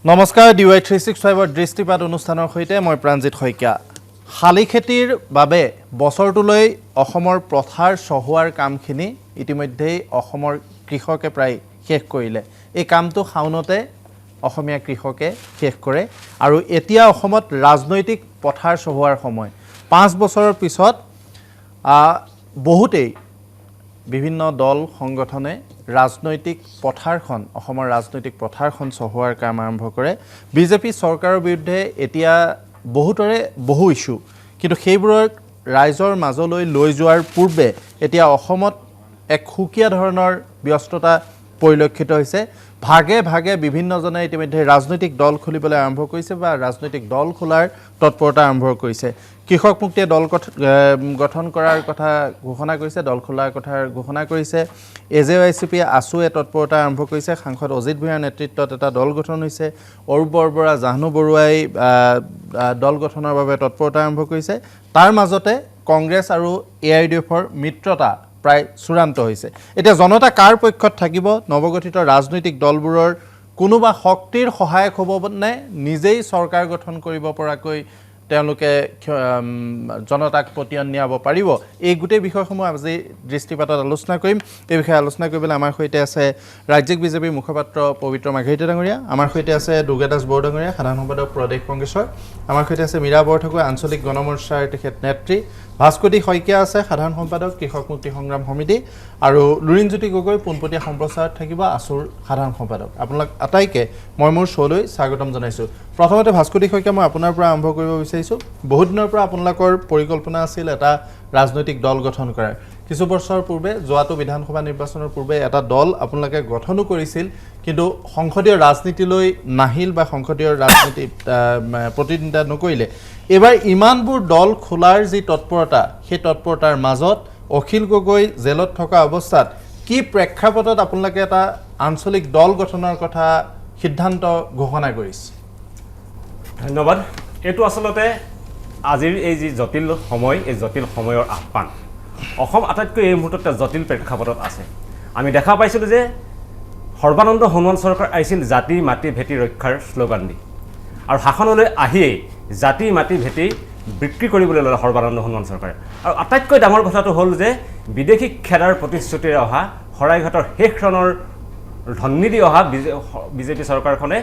নমস্কাৰ DY 365 দৃষ্টিপাত অনুষ্ঠানৰ সৈতে মই প্ৰাঞ্জিত শইকীয়া শালি খেতিৰ বাবে বছৰটোলৈ অসমৰ পথাৰ চহোৱাৰ কামখিনি ইতিমধ্যেই অসমৰ কৃষকে প্ৰায় শেষ কৰিলে এই কামটো খাউনতে অসমীয়া কৃষকে শেষ কৰে আৰু এতিয়া অসমত ৰাজনৈতিক পথাৰ চহোৱাৰ সময় 5 বছৰৰ পিছত বহুতেই বিভিন্ন দল সংগঠনে ৰাজনৈতিক পথাৰখন অসমৰ ৰাজনৈতিক পথাৰখন চহোৱাৰ কাম আৰম্ভ কৰে বিজেপি চৰকাৰৰ বিৰুদ্ধে এতিয়া বহুতৰে বহু ইস্যু কিন্তু সেইবোৰৰ ৰাইজৰ মাজলৈ লৈ যোৱাৰ পূৰ্বে এতিয়া অসমত এক খুকিয়া ধৰণৰ ব্যস্ততা পৰিলক্ষিত হৈছে ভাগে ভাগে বিভিন্নজনে ইতিমধ্যে ৰাজনৈতিক দল খুলিবলৈ আৰম্ভ কৰিছে বা ৰাজনৈতিক দল খোলাৰ তৎপৰতা আৰম্ভ কৰিছে কৃষক মুক্তিয়ে দল গঠন কৰাৰ কথা ঘোষণা কৰিছে দল খোলাৰ কথা ঘোষণা কৰিছে AJYCP আসুৱে তৎপৰতা আৰম্ভ কৰিছে সাংসদ অজিত ভূঞাৰ নেতৃত্বত এটা দল গঠন হৈছে অৰুপ বৰবৰা জাহ্নু বৰুৱাই দল গঠনৰ বাবে তৎপৰতা আৰম্ভ কৰিছে তাৰ মাজতে কংগ্ৰেছ আৰু AIDFৰ মিত্ৰতা প্ৰায় চূড়ান্ত হৈছে এতিয়া জনতা কাৰ পক্ষত থাকিব নৱগঠিত ৰাজনৈতিক দলবোৰৰ কোনোবা শক্তিৰ সহায়ক হ'ব নে নিজেই চৰকাৰ গঠন কৰিব পৰাকৈ তেওঁলোকে জনতাক পতিয়ন নিয়াব পাৰিব এই গোটেই বিষয়সমূহ আজি দৃষ্টিপাতত আলোচনা কৰিম এই বিষয়ে আলোচনা কৰিবলৈ আমাৰ সৈতে আছে ৰাজ্যিক বিজেপিৰ মুখপাত্ৰ পবিত্ৰ মাঘেৰিটা ডাঙৰীয়া আমাৰ সৈতে আছে দুৰ্গাদাস বৰডাঙৰীয়া সাধাৰণ সম্পাদক প্ৰদেশ কংগ্ৰেছৰ আমাৰ সৈতে আছে মীৰা বৰঠাকুৰ আঞ্চলিক গণমৰ্চাৰ তেখেত নেত্ৰী ভাস্কতি শইকীয়া আছে সাধাৰণ সম্পাদক কৃষক মুক্তি সংগ্ৰাম সমিতি আৰু লুৰিণজ্যোতি গগৈ পোনপটীয়া সম্প্ৰচাৰত থাকিব আসুৰ সাধাৰণ সম্পাদক আপোনাক আটাইকে মই মোৰ শ্ব'লৈ স্বাগতম জনাইছোঁ প্ৰথমতে ভাস্কতি শইকীয়া মই আপোনাৰ পৰা আৰম্ভ কৰিব বিচাৰিছোঁ বহুত দিনৰ পৰা আপোনালোকৰ পৰিকল্পনা আছিল এটা ৰাজনৈতিক দল গঠন কৰাৰ কিছু বছৰ পূৰ্বে যোৱাটো বিধানসভা নিৰ্বাচনৰ পূৰ্বে এটা দল আপোনালোকে গঠনো কৰিছিল কিন্তু সংসদীয় ৰাজনীতিলৈ নাহিল বা সংসদীয় ৰাজনীতি প্ৰতিদ্বন্দ্বিতা নকৰিলে এবাৰ ইমানবোৰ দল খোলাৰ যি তৎপৰতা সেই তৎপৰতাৰ মাজত অখিল গগৈ জেলত থকা অৱস্থাত কি প্ৰেক্ষাপটত আপোনালোকে এটা আঞ্চলিক দল গঠনৰ কথা সিদ্ধান্ত ঘোষণা কৰিছে ধন্যবাদ এইটো আসলতে আজিৰ এই যি জটিল সময় এই জটিল সময়ৰ আহ্বান অসম আটাইতকৈ এই মুহূৰ্তত জটিল প্ৰেক্ষাপটত আছে আমি দেখা পাইছিলোঁ যে সৰ্বানন্দ সোণোৱাল চৰকাৰ আহিছিল জাতি মাটি ভেটি ৰক্ষাৰ শ্লোগান দি আৰু শাসনলৈ আহিয়েই জাতি মাটি ভেটি বিক্ৰী কৰিবলৈ ল'লে সৰ্বানন্দ সোণোৱাল চৰকাৰে আৰু আটাইতকৈ ডাঙৰ কথাটো হ'ল যে বিদেশী খেদাৰ প্ৰতিশ্ৰুতিৰে অহা শৰাইঘাটৰ শেষ ৰণৰ ধন্নি দি অহা বিজেপি চৰকাৰখনে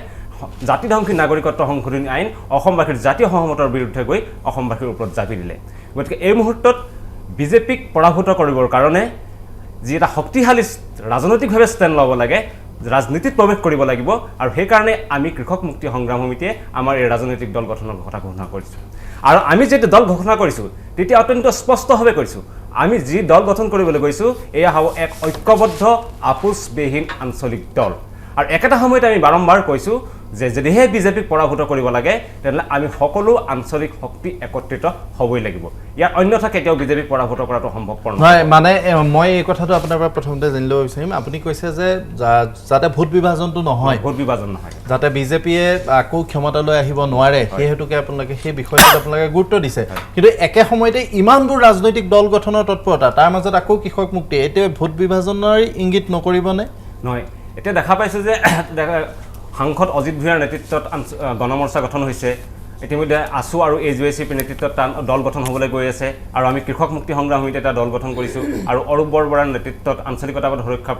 জাতিধ্বংসী নাগৰিকত্ব সংশোধনী আইন অসমবাসীৰ জাতীয় সহমতৰ বিৰুদ্ধে গৈ অসমবাসীৰ ওপৰত জাপি দিলে গতিকে এই মুহূৰ্তত বিজেপিক পৰাভূত কৰিবৰ কাৰণে যি এটা শক্তিশালী ৰাজনৈতিকভাৱে ষ্টেণ্ড ল'ব লাগে ৰাজনীতিত প্ৰৱেশ কৰিব লাগিব আৰু সেইকাৰণে আমি কৃষক মুক্তি সংগ্ৰাম সমিতিয়ে আমাৰ এই ৰাজনৈতিক দল গঠনৰ কথা ঘোষণা কৰিছোঁ আৰু আমি যেতিয়া দল ঘোষণা কৰিছোঁ তেতিয়া অত্যন্ত স্পষ্টভাৱে কৰিছোঁ আমি যি দল গঠন কৰিবলৈ গৈছোঁ এয়া হ'ব এক ঐক্যবদ্ধ আপোচবিহীন আঞ্চলিক দল আৰু একেটা সময়তে আমি বাৰম্বাৰ কৈছোঁ যে যদিহে বিজেপিক পৰাভূত কৰিব লাগে তেনেহ'লে আমি সকলো আঞ্চলিক শক্তি একত্ৰিত হ'বই লাগিব ইয়াৰ অন্যথা কেতিয়াও বিজেপিক পৰাভূত কৰাটো সম্ভৱপৰ নহয় মানে মই এই কথাটো আপোনাৰ পৰা প্ৰথমতে জানিব বিচাৰিম আপুনি কৈছে যে যাতে ভোট বিভাজনটো নহয় ভোট বিভাজন নহয় যাতে বিজেপিয়ে আকৌ ক্ষমতালৈ আহিব নোৱাৰে সেই হেতুকে আপোনালোকে সেই বিষয়টোত আপোনালোকে গুৰুত্ব দিছে কিন্তু একে সময়তে ইমানবোৰ ৰাজনৈতিক দল গঠনৰ তৎপৰতা তাৰ মাজত আকৌ কৃষক মুক্তি এতিয়া ভোট বিভাজনৰ ইংগিত নকৰিবনে নহয় এতিয়া দেখা পাইছোঁ যে সাংসদ অজিত ভূঞাৰ নেতৃত্বত গণমৰ্চা গঠন হৈছে ইতিমধ্যে আসু আৰু AJYCP নেতৃত্বত দল গঠন হ'বলৈ গৈ আছে আৰু আমি কৃষক মুক্তি সংগ্ৰাম সমিতি এটা দল গঠন কৰিছোঁ আৰু অৰুপ বৰবৰাৰ নেতৃত্বত আঞ্চলিকতাবাদ সুৰক্ষা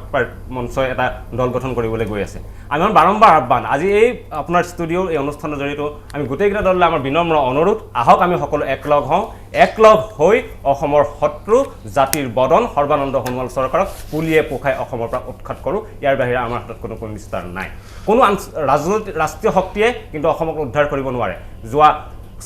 মঞ্চই এটা দল গঠন কৰিবলৈ গৈ আছে আমাৰ বাৰম্বাৰ আহ্বান আজি এই আপোনাৰ ষ্টুডিঅ'ৰ এই অনুষ্ঠানৰ জৰিয়তে আমি গোটেইকেইটা দললৈ আমাৰ বিনম্ৰ অনুৰোধ আহক আমি সকলো একলগ হওঁ একলগ হৈ অসমৰ শত্ৰু জাতিৰ বদন সৰ্বানন্দ সোণোৱাল চৰকাৰক পুলিয়ে পোখাই অসমৰ পৰা উৎখাত কৰোঁ ইয়াৰ বাহিৰে আমাৰ হাতত কোনো নিস্তাৰ নাই কোনো ৰাষ্ট্ৰীয় শক্তিয়ে কিন্তু অসমক উদ্ধাৰ কৰিব নোৱাৰে যোৱা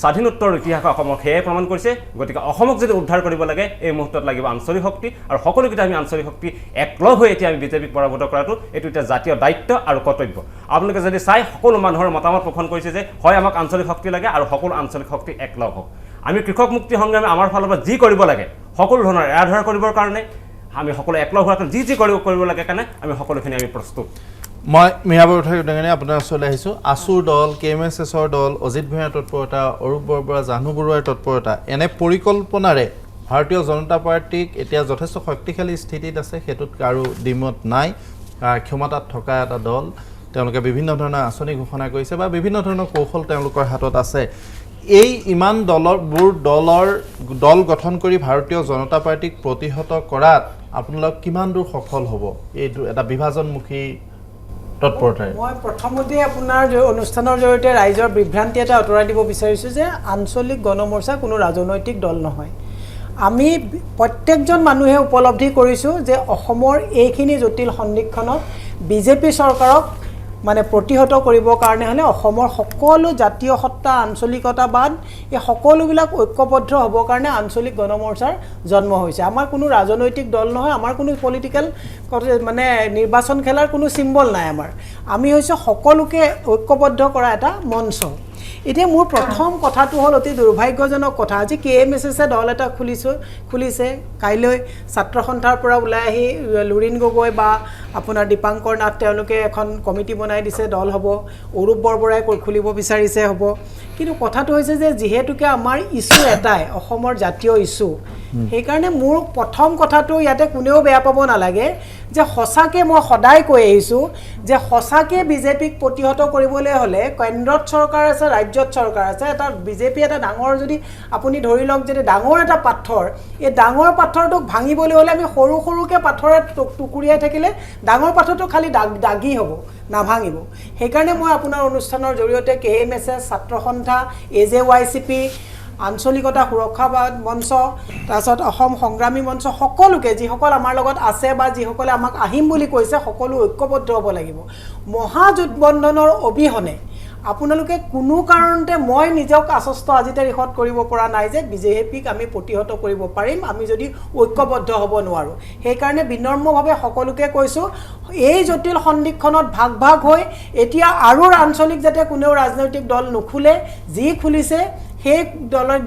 স্বাধীনোত্তৰ ইতিহাস অসমক সেয়াই প্ৰমাণ কৰিছে গতিকে অসমক যদি উদ্ধাৰ কৰিব লাগে এই মুহূৰ্তত লাগিব আঞ্চলিক শক্তি আৰু সকলোকেইটা আমি আঞ্চলিক শক্তি একলগ হৈ এতিয়া আমি বিজেপিক পৰাভূত কৰাটো এইটো এতিয়া জাতীয় দায়িত্ব আৰু কৰ্তব্য আপোনালোকে যদি চাই সকলো মানুহৰ মতামত পোষণ কৰিছে যে হয় আমাক আঞ্চলিক শক্তি লাগে আৰু সকলো আঞ্চলিক শক্তি একলগ হওক আমি কৃষক মুক্তি সংগ্ৰামে আমাৰ ফালৰ পৰা যি কৰিব লাগে সকলো ধৰণৰ এৰাধৰা কৰিবৰ কাৰণে আমি সকলো একলগ হোৱাকৈ যি কৰিব লাগে কাৰণে আমি সকলোখিনি আমি প্ৰস্তুত মই মীৰা বৰঠাকুৰ আপোনাৰ ওচৰলৈ আহিছোঁ আসুৰ দল KMSSৰ দল অজিত ভূঞাৰ তৎপৰতা অৰুপ বৰবৰা জাহ্নু বৰুৱাৰ তৎপৰতা এনে পৰিকল্পনাৰে ভাৰতীয় জনতা পাৰ্টিক এতিয়া যথেষ্ট শক্তিশালী স্থিতিত আছে সেইটোত কাৰো দ্বিমত নাই ক্ষমতাত থকা এটা দল তেওঁলোকে বিভিন্ন ধৰণৰ আঁচনি ঘোষণা কৰিছে বা বিভিন্ন ধৰণৰ কৌশল তেওঁলোকৰ হাতত আছে এই ইমান দল গঠন কৰি ভাৰতীয় জনতা পাৰ্টিক প্ৰতিহত কৰাত আপোনালোক কিমান দূৰ সফল হ'ব এইটো এটা বিভাজনমুখী তৎপৰতাৰে মই প্ৰথমতে আপোনাৰ অনুষ্ঠানৰ জৰিয়তে ৰাইজৰ বিভ্ৰান্তি এটা আঁতৰাই দিব বিচাৰিছোঁ যে আঞ্চলিক গণমৰ্চা কোনো ৰাজনৈতিক দল নহয় আমি প্ৰত্যেকজন মানুহে উপলব্ধি কৰিছোঁ যে অসমৰ এইখিনি জটিল সন্ধিক্ষণত বিজেপি চৰকাৰক মানে প্ৰতিহত কৰিবৰ কাৰণে হ'লে অসমৰ সকলো জাতীয় সত্তা আঞ্চলিকতাবাদ এই সকলোবিলাক ঐক্যবদ্ধ হ'বৰ কাৰণে আঞ্চলিক গণমৰ্চাৰ জন্ম হৈছে আমাৰ কোনো ৰাজনৈতিক দল নহয় আমাৰ কোনো পলিটিকেল মানে নিৰ্বাচন খেলাৰ কোনো চিম্বল নাই আমাৰ আমি হৈছে সকলোকে ঐক্যবদ্ধ কৰা এটা মঞ্চ এতিয়া মোৰ প্ৰথম কথাটো হ'ল অতি দুৰ্ভাগ্যজনক কথা আজি KMSSে দল এটা খুলিছে কাইলৈ ছাত্ৰ সন্থাৰ পৰা ওলাই আহি লুৰিন গগৈ বা আপোনাৰ দীপাংকৰ নাথ তেওঁলোকে এখন কমিটি বনাই দিছে দল হ'ব অৰূপ বৰবৰাই খুলিব বিচাৰিছে হ'ব কিন্তু কথাটো হৈছে যে যিহেতুকে আমাৰ ইছ্যু এটাই অসমৰ জাতীয় ইছ্যু সেইকাৰণে মোৰ প্ৰথম কথাটো ইয়াতে কোনেও বেয়া পাব নালাগে যে সঁচাকে মই সদায় কৈ আহিছোঁ যে সঁচাকে বিজেপিক প্ৰতিহত কৰিবলৈ হ'লে কেন্দ্ৰত চৰকাৰ আছে ৰাজ্যত চৰকাৰ আছে এটা বিজেপি এটা ডাঙৰ যদি আপুনি ধৰি লওক যদি ডাঙৰ এটা পাথৰ এই ডাঙৰ পাথৰটোক ভাঙিবলৈ হ'লে আমি সৰু সৰুকৈ পাথৰে টুকুৰিয়াই থাকিলে ডাঙৰ পাথৰটো খালি দাগি হ'ব নাভাঙিব সেইকাৰণে মই আপোনাৰ অনুষ্ঠানৰ জৰিয়তে KMSS ছাত্ৰ সন্থা AJYCP আঞ্চলিকতা সুৰক্ষাবাদ মঞ্চ তাৰপিছত অসম সংগ্ৰামী মঞ্চ সকলোকে যিসকল আমাৰ লগত আছে বা যিসকলে আমাক আহিম বুলি কৈছে সকলো ঐক্যবদ্ধ হ'ব লাগিব মহাজোটবন্ধনৰ অবিহনে আপোনালোকে কোনো কাৰণতে মই নিজক আশ্বস্ত আজি তাৰিখত কৰিব পৰা নাই যে বিজেপিক আমি প্ৰতিহত কৰিব পাৰিম আমি যদি ঐক্যবদ্ধ হ'ব নোৱাৰোঁ সেইকাৰণে বিনম্ৰভাৱে সকলোকে কৈছোঁ এই জটিল সন্ধিক্ষণত ভাগ হৈ এতিয়া আৰু আঞ্চলিক যাতে কোনেও ৰাজনৈতিক দল নুখোলে যি খুলিছে সেই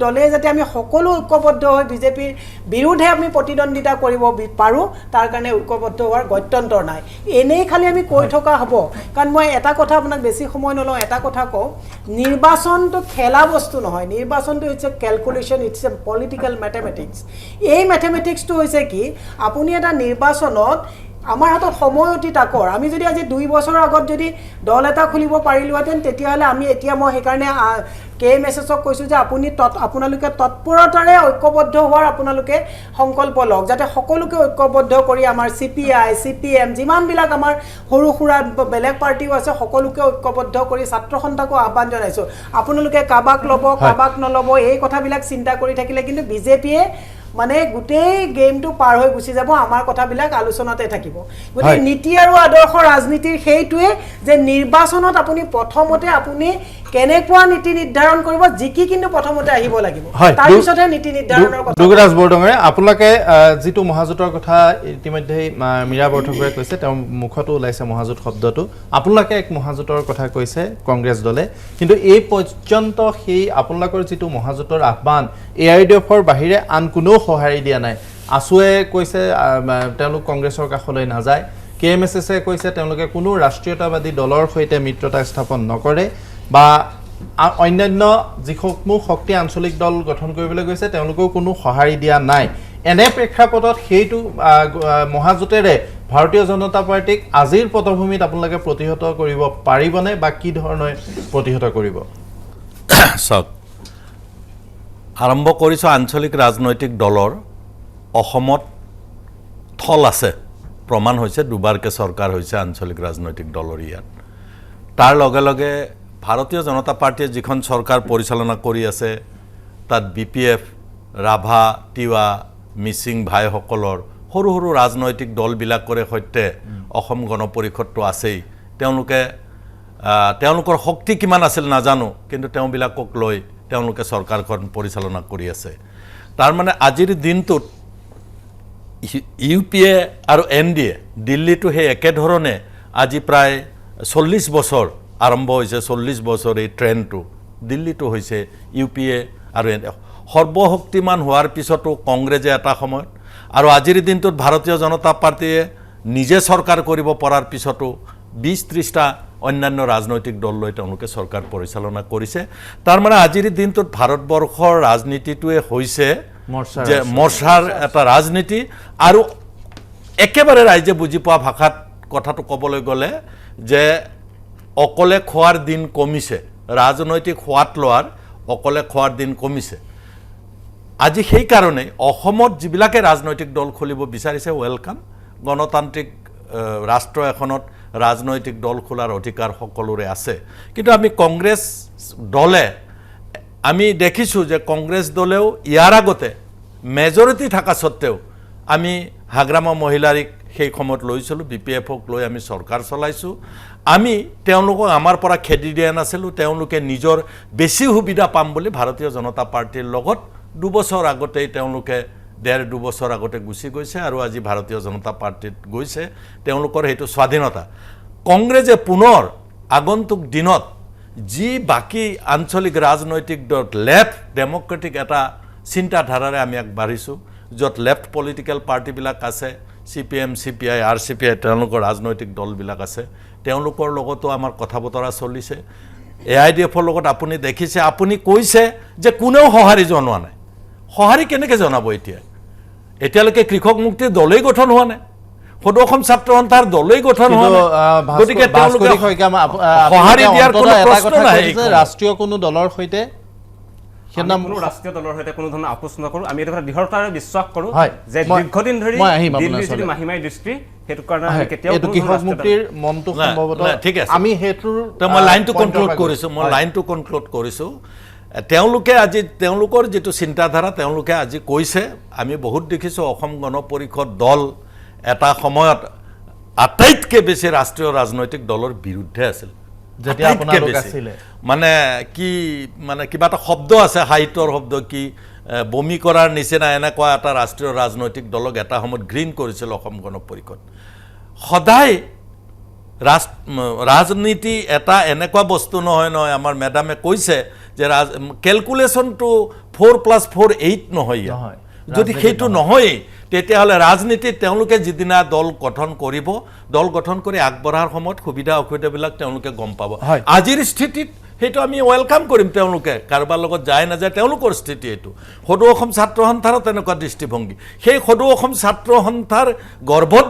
দলে যাতে আমি সকলো ঐক্যবদ্ধ হৈ বিজেপিৰ বিৰুদ্ধে আমি প্ৰতিদ্বন্দ্বিতা কৰিব পাৰোঁ তাৰ কাৰণে ঐক্যবদ্ধ হোৱাৰ গত্যন্তৰ নাই এনেই খালি আমি কৈ থকা হ'ব কাৰণ মই এটা কথা আপোনাক বেছি সময় নলওঁ এটা কথা কওঁ নিৰ্বাচনটো খেলা বস্তু নহয় নিৰ্বাচনটো হৈছে calculation it's a political mathematics এই মেথমেটিক্সটো হৈছে কি আপুনি এটা নিৰ্বাচনত আমাৰ হাতত সময় অতি তাকৰ আমি যদি আজি 2 বছৰৰ আগত যদি দল এটা খুলিব পাৰিলোহেঁতেন তেতিয়াহ'লে আমি এতিয়া মই সেইকাৰণে KMSSক কৈছোঁ যে আপোনালোকে তৎপৰতাৰে ঐক্যবদ্ধ হোৱাৰ আপোনালোকে সংকল্প লওক যাতে সকলোকে ঐক্যবদ্ধ কৰি আমাৰ CPI CPM যিমানবিলাক আমাৰ সৰু সুৰা বেলেগ পাৰ্টিও আছে সকলোকে ঐক্যবদ্ধ কৰি ছাত্ৰ সন্থাকো আহ্বান জনাইছোঁ আপোনালোকে কাবাক ল'ব কাবাক নল'ব এই কথাবিলাক চিন্তা কৰি থাকিলে কিন্তু বিজেপিয়ে মানে গোটেই গেমটো পাৰ হৈ গুচি যাব আমাৰ কথাবিলাক আলোচনাতে থাকিব গতিকে নীতি আৰু আদৰ্শ ৰাজনীতিৰ সেইটোৱে যে নিৰ্বাচনত আপুনি প্ৰথমতে আপুনি কেনেকুৱা নীতি নিৰ্ধাৰণ কৰিব জিকি কিন্তু প্ৰথমতে আহিব লাগিব তাৰ পিছতহে নীতি নিৰ্ধাৰণৰ কথা দুগৰাজ বৰডঙৰে আপোনালোকে যিটো মহাজোঁটৰ কথা ইতিমধ্যে মীৰা বৰঠাকুৰে কৈছে তেওঁৰ মুখতো ওলাইছে মহাজোঁট শব্দটো আপোনালোকে এক মহাজোঁটৰ কথা কৈছে কংগ্ৰেছ দলে কিন্তু এই পৰ্যন্ত সেই আপোনালোকৰ যিটো মহাজোঁটৰ আহ্বান AIDFৰ বাহিৰে আন কোনেও সঁহাৰি দিয়া নাই আছুৱে কৈছে তেওঁলোক কংগ্ৰেছৰ কাষলৈ নাযায় KMSSে কৈছে তেওঁলোকে কোনো ৰাষ্ট্ৰীয়তাবাদী দলৰ সৈতে মিত্ৰতা স্থাপন নকৰে বা অন্যান্য যিসমূহ শক্তি আঞ্চলিক দল গঠন কৰিবলৈ গৈছে তেওঁলোকেও কোনো সঁহাৰি দিয়া নাই এনে প্ৰেক্ষাপটত সেইটো মহাজোঁটেৰে ভাৰতীয় জনতা পাৰ্টিক আজিৰ পটভূমিত আপোনালোকে প্ৰতিহত কৰিব পাৰিবনে বা কি ধৰণে প্ৰতিহত কৰিব চাওক আৰম্ভ কৰিছোঁ আঞ্চলিক ৰাজনৈতিক দলৰ অসমত থল আছে প্ৰমাণ হৈছে দুবাৰকৈ চৰকাৰ হৈছে আঞ্চলিক ৰাজনৈতিক দলৰ ইয়াত তাৰ লগে লগে ভাৰতীয় জনতা পাৰ্টিয়ে যিখন চৰকাৰ পৰিচালনা কৰি আছে তাত BPF ৰাভা তিৱা মিচিং ভাইসকলৰ সৰু সৰু ৰাজনৈতিক দলবিলাকৰে সৈতে অসম গণ পৰিষদটো আছেই তেওঁলোকৰ শক্তি কিমান আছিল নাজানো কিন্তু তেওঁবিলাকক লৈ তেওঁলোকে চৰকাৰখন পৰিচালনা কৰি আছে তাৰ মানে আজিৰ দিনটোত UPA আৰু NDA দিল্লীটো সেই একেধৰণে আজি প্ৰায় 40 বছৰ আৰম্ভ হৈছে 40 বছৰ এই ট্ৰেণ্ডটো দিল্লীটো হৈছে UPA আৰু সৰ্বশক্তিমান হোৱাৰ পিছতো কংগ্ৰেছে এটা সময়ত আৰু আজিৰ দিনটোত ভাৰতীয় জনতা পাৰ্টিয়ে নিজে চৰকাৰ কৰিব পৰাৰ পিছতো 20-30টা অন্যান্য ৰাজনৈতিক দল লৈ তেওঁলোকে চৰকাৰ পৰিচালনা কৰিছে তাৰ মানে আজিৰ দিনটোত ভাৰতবৰ্ষৰ ৰাজনীতিটোৱে হৈছে যে মৰ্চাৰ এটা ৰাজনীতি আৰু একেবাৰে ৰাইজে বুজি পোৱা ভাষাত কথাটো ক'বলৈ গ'লে যে অকলে খোৱাৰ দিন কমিছে, ৰাজনৈতিক সোৱাদ লোৱাৰ অকলে খোৱাৰ দিন কমিছে। আজি সেইকাৰণে অসমত যিবিলাকে ৰাজনৈতিক দল খুলিব বিচাৰিছে ৱেলকাম। গণতান্ত্ৰিক ৰাষ্ট্ৰ এখনত ৰাজনৈতিক দল খোলাৰ অধিকাৰ সকলোৰে আছে। কিন্তু আমি কংগ্ৰেছ দলে আমি দেখিছোঁ যে কংগ্ৰেছ দলেও ইয়াৰ আগতে মেজৰিটি থকা সত্ত্বেও আমি হাগ্ৰামা মহিলাৰীক সেই সময়ত লৈছিলোঁ, BPF-ক লৈ আমি চৰকাৰ চলাইছোঁ। আমি তেওঁলোকক আমাৰ পৰা খেদি দিয়া নাছিলোঁ। তেওঁলোকে নিজৰ বেছি সুবিধা পাম বুলি ভাৰতীয় জনতা পাৰ্টিৰ লগত 2 বছৰ আগতেই তেওঁলোকে 1.5-2 বছৰ আগতে গুচি গৈছে আৰু আজি ভাৰতীয় জনতা পাৰ্টিত গৈছে। তেওঁলোকৰ সেইটো স্বাধীনতা। কংগ্ৰেছে পুনৰ আগন্তুক দিনত যি বাকী আঞ্চলিক ৰাজনৈতিক দল লেফ্ট ডেমক্ৰেটিক এটা চিন্তাধাৰাৰে আমি আগবাঢ়িছোঁ, য'ত লেফ্ট পলিটিকেল পাৰ্টিবিলাক আছে, CPM, CPI, RCPI, তেওঁলোকৰ ৰাজনৈতিক দলবিলাক আছে, তেওঁলোকৰ লগতো আমাৰ কথা বতৰা চলিছে। AIDF-ৰ লগত আপুনি দেখিছে, আপুনি কৈছে যে কোনেও সঁহাৰি জনোৱা নাই। সঁহাৰি কেনেকৈ জনাব এতিয়ালৈকে কৃষক মুক্তিৰ দলেই গঠন হোৱা নাই, সদৌ অসম ছাত্ৰ সন্থাৰ দলেই গঠন হোৱা নাই। গতিকে তেওঁলোকে সঁহাৰি দিয়াৰ কোনো প্ৰশ্ন নাই। ৰাষ্ট্ৰীয় কোনো দলৰ সৈতে কোনো ৰাষ্ট্ৰীয় দলৰ সৈতে কোনো ধৰণৰ আপোচ নকৰোঁ। আমি এইটো কথা দৃঢ়তাৰে বিশ্বাস কৰোঁ হয়, যে দীৰ্ঘদিন ধৰি মই আহিম আপোনাৰ দিল্লীৰ যিটো ওচৰলৈ। মাহিমাই দৃষ্টি, সেইটো কাৰণে আমি কেতিয়াও এইটো কোনো কৃষক ৰাষ্ট্ৰীয় মুক্তিৰ মনটো নাই, সম্ভৱতঃ নাই, ঠিক আছে। আমি সেইটোৰ মই লাইনটো পইণ্টৰ কনক্লুড পৰা কৰিছোঁ, মই হয়। লাইনটো কনক্লুড কৰিছোঁ। তেওঁলোকে আজি তেওঁলোকৰ যিটো চিন্তাধাৰা তেওঁলোকে আজি কৈছে, আমি বহুত দেখিছোঁ অসম গণ পৰিষদ দল এটা সময়ত আটাইতকৈ বেছি ৰাষ্ট্ৰীয় ৰাজনৈতিক দলৰ বিৰুদ্ধে আছিল। যেতিয়া আটাইতকৈ আপোনালোক বেছি। আছিলে। মানে কি মানে কিবা এটা শব্দ আছে, সাহিত্যৰ শব্দ কি বমি কৰাৰ নিচিনা এনেকুৱা এটা ৰাষ্ট্ৰীয় ৰাজনৈতিক দলক এটা সময়ত ঘৃণ কৰিছিল অসম গণ পৰিষদ। সদায় ৰাজনীতি এটা এনেকুৱা বস্তু নহয়। আমাৰ মেডামে কৈছে যে কেলকুলেশ্যনটো 4+4 8 নহয়। যদি সেইটো নহয় তেতিয়াহ'লে ৰাজনীতিত তেওঁলোকে যিদিনা দল গঠন কৰিব, দল গঠন কৰি আগবঢ়াৰ সময়ত সুবিধা অসুবিধাবিলাক তেওঁলোকে গম পাব। আজিৰ স্থিতিত সেইটো আমি ৱেলকাম কৰিম। তেওঁলোকে কাৰোবাৰ লগত যায় নাযায় তেওঁলোকৰ স্থিতি এইটো। সদৌ অসম ছাত্ৰ সন্থাৰো তেনেকুৱা দৃষ্টিভংগী। সেই সদৌ অসম ছাত্ৰ সন্থাৰ গৰ্ভত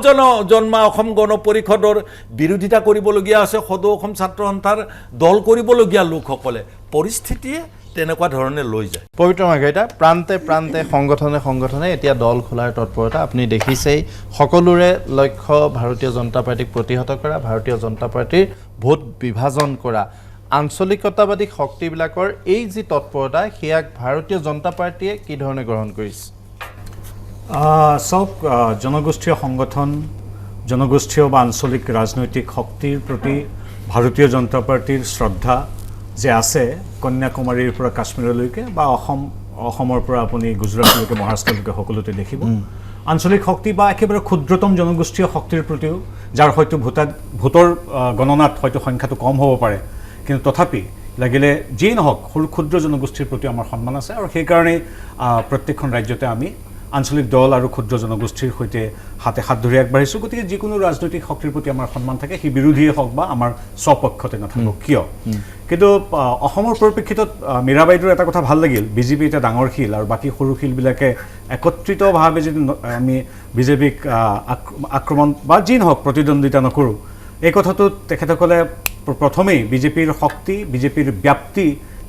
জন্মা অসম গণ পৰিষদৰ বিৰোধিতা কৰিবলগীয়া আছে সদৌ অসম ছাত্ৰ সন্থাৰ দল কৰিবলগীয়া লোকসকলে। পৰিস্থিতিয়ে তেনেকুৱা ধৰণে লৈ যায়। পবিত্ৰ মাৰ্ঘেৰিটা, প্ৰান্তে প্ৰান্তে সংগঠনে এতিয়া দল খোলাৰ তৎপৰতা আপুনি দেখিছেই। সকলোৰে লক্ষ্য ভাৰতীয় জনতা পাৰ্টিক প্ৰতিহত কৰা, ভাৰতীয় জনতা পাৰ্টিৰ ভোট বিভাজন কৰা। আঞ্চলিকতাবাদী শক্তিবিলাকৰ এই যি তৎপৰতা, সেয়াক ভাৰতীয় জনতা পাৰ্টিয়ে কি ধৰণে গ্ৰহণ কৰিছে? চাওক, জনগোষ্ঠীয় সংগঠন, জনগোষ্ঠীয় বা আঞ্চলিক ৰাজনৈতিক শক্তিৰ প্ৰতি ভাৰতীয় জনতা পাৰ্টিৰ শ্ৰদ্ধা যে আছে, কন্যাকুমাৰীৰ পৰা কাশ্মীৰলৈকে বা অসমৰ পৰা আপুনি গুজৰাটলৈকে মহাৰাষ্ট্ৰলৈকে সকলোতে দেখিব। আঞ্চলিক শক্তি বা একেবাৰে ক্ষুদ্ৰতম জনগোষ্ঠীয় শক্তিৰ প্ৰতিও, যাৰ হয়তো ভোটৰ গণনাত হয়তো সংখ্যাটো কম হ'ব পাৰে, কিন্তু তথাপি লাগিলে যিয়েই নহওক সৰু ক্ষুদ্ৰ জনগোষ্ঠীৰ প্ৰতি আমাৰ সন্মান আছে। আৰু সেইকাৰণেই প্ৰত্যেকখন ৰাজ্যতে আমি আঞ্চলিক দল আৰু ক্ষুদ্ৰ জনগোষ্ঠীৰ সৈতে হাতে হাত ধৰি আগবাঢ়িছোঁ। গতিকে যিকোনো ৰাজনৈতিক শক্তিৰ প্ৰতি আমাৰ সন্মান থাকে, সি বিৰোধীয়ে হওক বা আমাৰ স্বপক্ষতে নাথাকক কিয়। কিন্তু অসমৰ পৰিপ্ৰেক্ষিতত মীৰা বাইদেউৰ এটা কথা ভাল লাগিল, বিজেপি এটা ডাঙৰ শিল আৰু বাকী সৰু শিলবিলাকে একত্ৰিতভাৱে যদি আমি বিজেপিক আক্ৰমণ বা যি নহওক প্ৰতিদ্বন্দ্বিতা নকৰোঁ, এই কথাটোত তেখেতসকলে প্ৰথমেই বিজেপিৰ শক্তি, বিজেপিৰ ব্যাপ্তি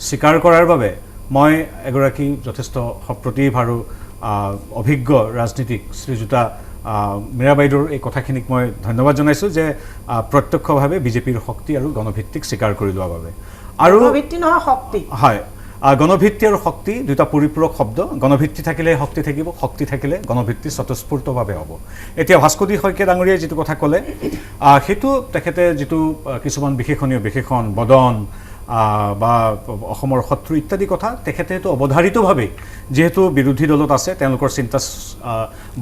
স্বীকাৰ কৰাৰ বাবে মই এগৰাকী যথেষ্ট সপ্ৰতিভ আৰু অভিজ্ঞ ৰাজনীতিক শ্ৰীযুতা মীৰা বাইদেউৰ এই কথাখিনিক মই ধন্যবাদ জনাইছোঁ যে প্ৰত্যক্ষভাৱে বিজেপিৰ শক্তি আৰু গণভিত্তিক স্বীকাৰ কৰি লোৱাৰ বাবে। আৰু গণভিত্তি নহয়, শক্তি। হয়, গণভিত্তি আৰু শক্তি দুটা পৰিপূৰক শব্দ। গণভিত্তি থাকিলে শক্তি থাকিব, শক্তি থাকিলে গণভিত্তি স্বতঃস্ফূৰ্তভাৱে হ'ব। এতিয়া ভাস্কৰজ্যোতি শইকীয়া ডাঙৰীয়াই যিটো কথা ক'লে, সেইটো তেখেতে যিটো কিছুমান বিশেষণ বদন বা অসমৰ শত্ৰু ইত্যাদি কথা তেখেতে সেইটো অৱধাৰিতভাৱে যিহেতু বিৰোধী দলত আছে, তেওঁলোকৰ চিন্তা